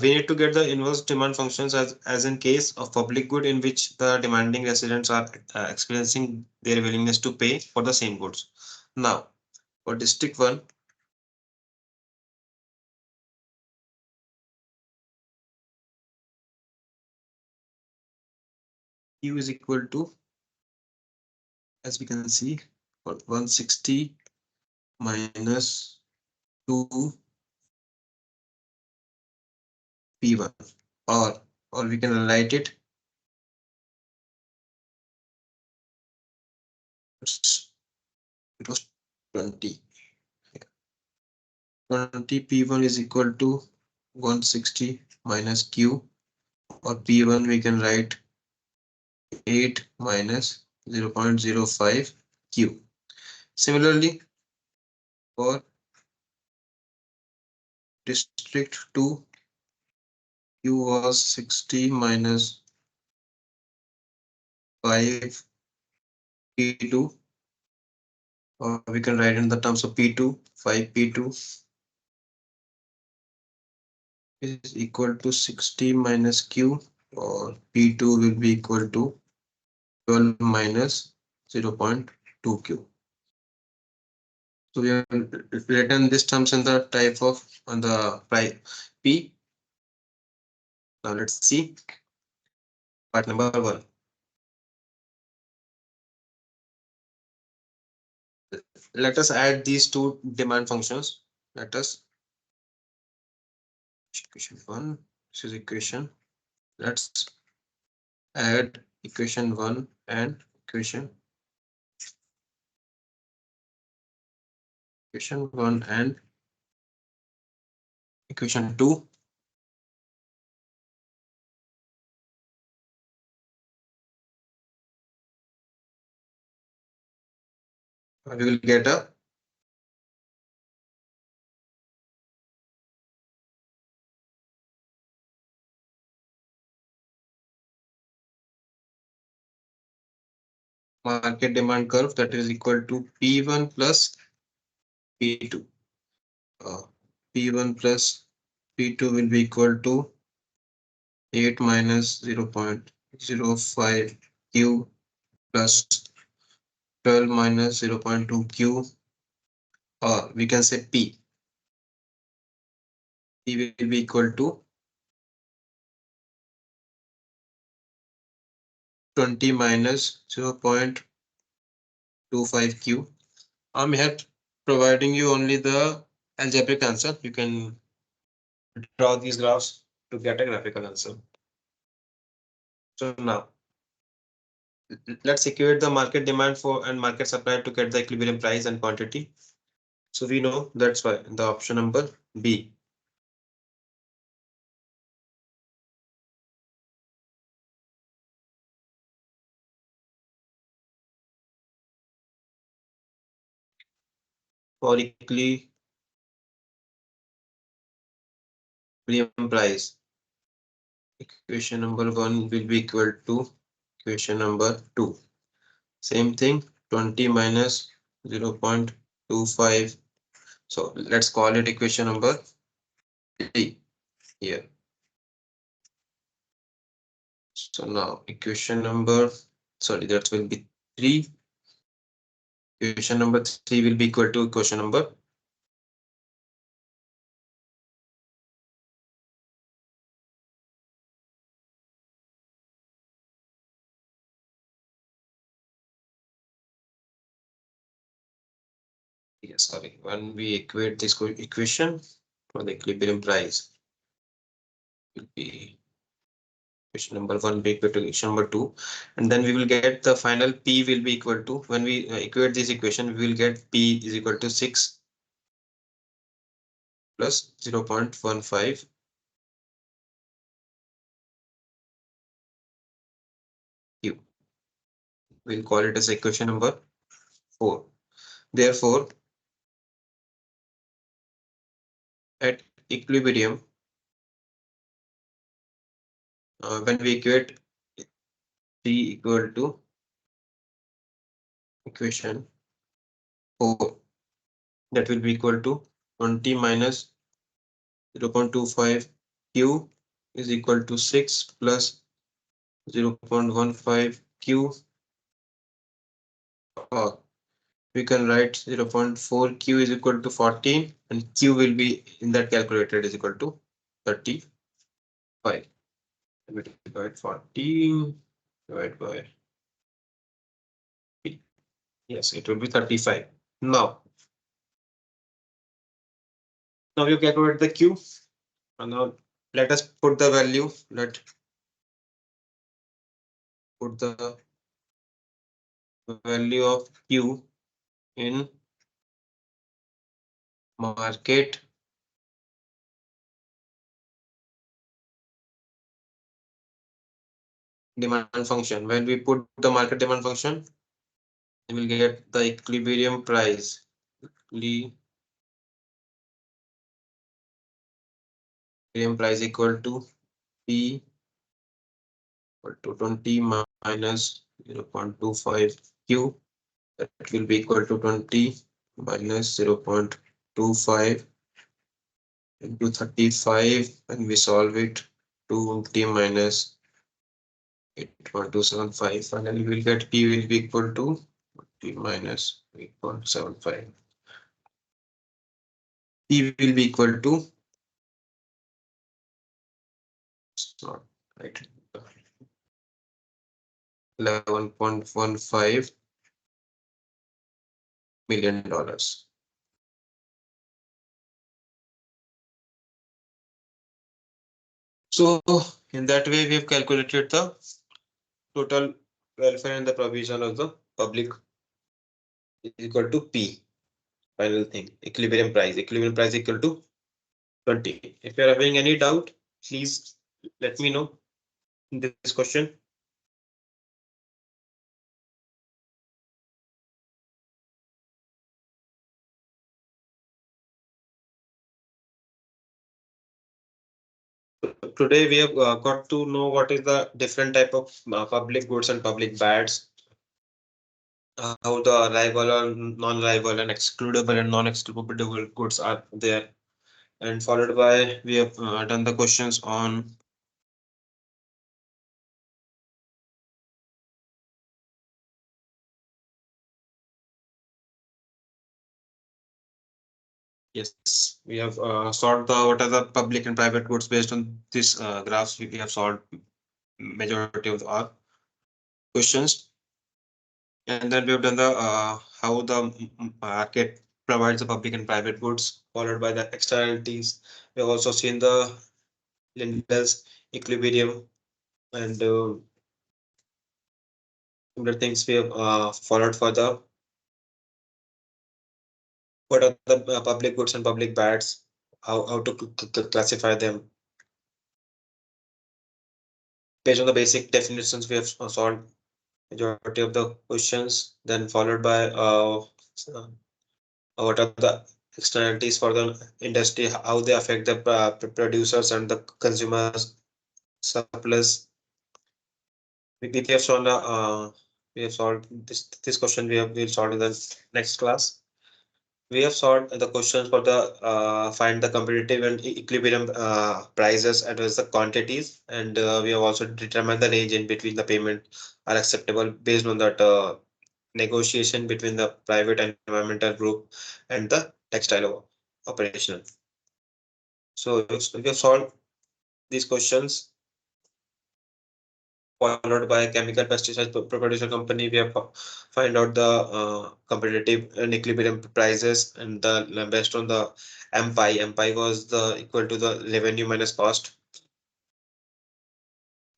We need to get the inverse demand functions as in case of public good in which the demanding residents are experiencing their willingness to pay for the same goods. Now, for district 1, Q is equal to, as we can see, 160 minus 2 P1, or we can write it, it was 20. 20 P1 is equal to 160 minus Q, or P1 we can write 8 minus 0.05 Q. Similarly, for district 2, Q was 60 minus 5 P2, or we can write in the terms of P2, 5 P2 is equal to 60 minus Q, or P2 will be equal to 12 minus 0.2 Q. So we have written this terms in the type of on the price P. Now let's see part number 1. Let us add these two demand functions. Let us equation 1. This is equation. Let's add equation 1 and equation 1 and equation 2. We will get a market demand curve that is equal to P1 plus P2. P1 plus P2 will be equal to 8 minus 0.05 Q plus 12 minus 0.2 Q, or we can say P. P will be equal to 20 minus 0.25 Q. I'm here providing you only the algebraic answer. You can draw these graphs to get a graphical answer. So now let's equate the market demand for and market supply to get the equilibrium price and quantity. So we know that's why the option number B. For equilibrium price, equation number 1 will be equal to equation number 2. Same thing, 20 minus 0.25. So let's call it equation number 3 here. So now equation number, sorry, that will be 3. Equation number 3 will be equal to equation number. Yes, sorry. When we equate this equation for the equilibrium price, will be equation number 1 be equal to equation number 2, and then we will get the final P will be equal to, when we equate this equation, we will get P is equal to 6 plus 0.15 Q. We'll call it as equation number 4. Therefore, at equilibrium, when we equate P equal to equation 4, that will be equal to 20 minus 0.25 Q is equal to 6 plus 0.15 Q, or we can write 0.4 Q is equal to 14, and Q will be in that calculated is equal to 35. We divide 14 divided by P. Yes, it will be 35. Now you calculate the Q, and now let us put the value. Let put the value of Q in market demand function. When we put the market demand function, we will get the equilibrium price. Equilibrium price equal to P equal to 20 minus 0.25 Q. That will be equal to 20 minus 0.25 into 35, and we solve it, 20 minus 8.275. Finally, we will get P will be equal to 20 minus 8.75. P will be equal to, it's not right, $11.15 million. So in that way, we have calculated the total welfare and the provision of the public is equal to P. Final thing, equilibrium price. Equilibrium price equal to 20. If you are having any doubt, please let me know in this question. Today we have got to know what is the different type of public goods and public bads, how the arrival or non-arrival and excludable and non-excludable goods are there, and followed by we have done the questions on yes, we have solved the what are the public and private goods based on this graphs. We have solved majority of our questions, and then we have done the how the market provides the public and private goods, followed by the externalities. We have also seen the Lindel's equilibrium, and Similar things we have followed for the what are the public goods and public bads, how to classify them. Based on the basic definitions, we have solved majority of the questions, then followed by what are the externalities for the industry, how they affect the producers and the consumers surplus. We have solved we have solved this question we'll solve in the next class. We have solved the questions for the find the competitive and equilibrium prices as well as the quantities, and we have also determined the range in between the payment are acceptable based on that negotiation between the private environmental group and the textile operational. So we have solved these questions, followed by chemical pesticide producer company. We have find out the competitive and equilibrium prices, and the based on the MPI was the equal to the revenue minus cost,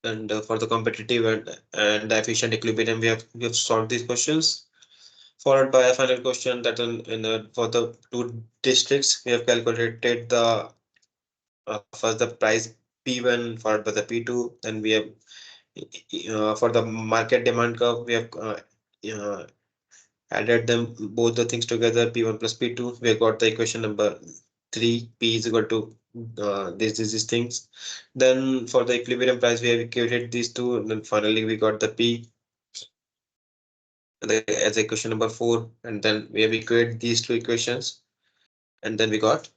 and for the competitive and the efficient equilibrium we have solved these questions, followed by a final question that for the two districts we have calculated the first the price P1 followed by the P2, then we have for the market demand curve we have added them both the things together, P1 plus P2. We have got the equation number 3, P is equal to these things. Then for the equilibrium price we have equated these two, and then finally we got the P as equation number 4, and then we have equated these two equations, and then we got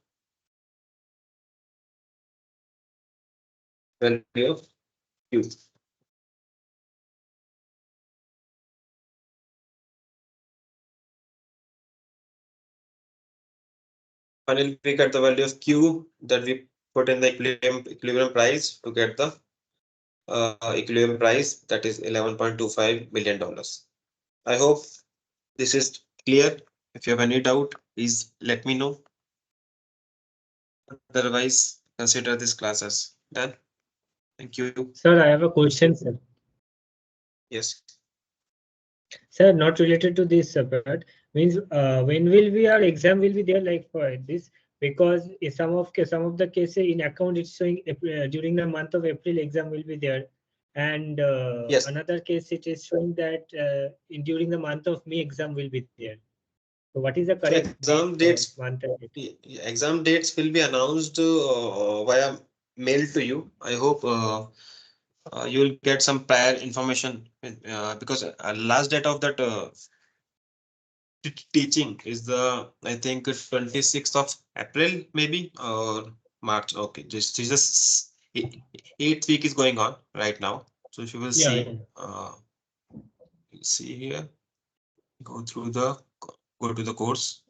value of Q. Finally, we get the value of Q that we put in the equilibrium price to get the equilibrium price, that is $11.25 million. I hope this is clear. If you have any doubt, please let me know. Otherwise, consider this class as done. Thank you. Sir, I have a question, sir. Yes. Sir, not related to this, but means when will be our exam will be there like for this? Because in some of the cases in account it's showing during the month of April exam will be there, and Yes. another case it is showing that during the month of May exam will be there. So what is the So correct exam date dates, month and date? exam dates will be announced via mail to you. I hope you will get some prior information because last date of that teaching is the, I think, 26th of April maybe, or March. Okay, just 8th week is going on right now. So if you will Yeah, see, you see here, go through the go to the course.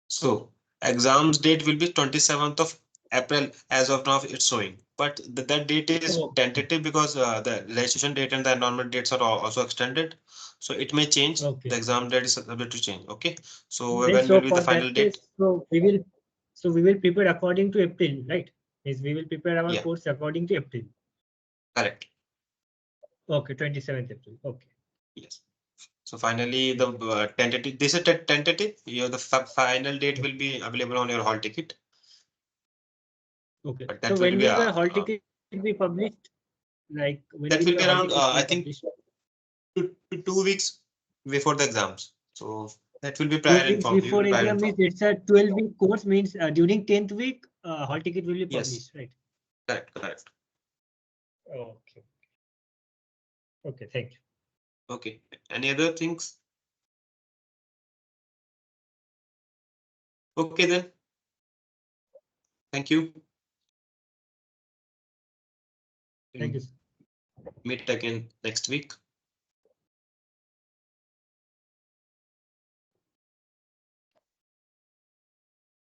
So exams date will be 27th of April as of now it's showing, but that date is Oh. tentative because the registration date and the enrollment dates are also extended, so it may change. Okay. The exam date is subject to change. Okay, so Then when so will be for the final that date? case, so we will prepare according to April, right? Yes, we will prepare our Yeah, course according to April. correct. Okay, 27th April. Okay. Yes. So finally, the tentative. This is tentative. The final date will be available on your hall ticket. Okay. But So that will when be will the hall ticket be published? Like when that will will the be hall around ticket I be think published? 2 weeks before the exams. So that will be 2 prior weeks informed. You will before be prior exam means informed. it's a 12-week course means during 10th week hall ticket will be Yes, published, right? correct. Okay. Okay, thank you. Okay. Any other things? Okay then. Thank you. Thank you. Meet again next week.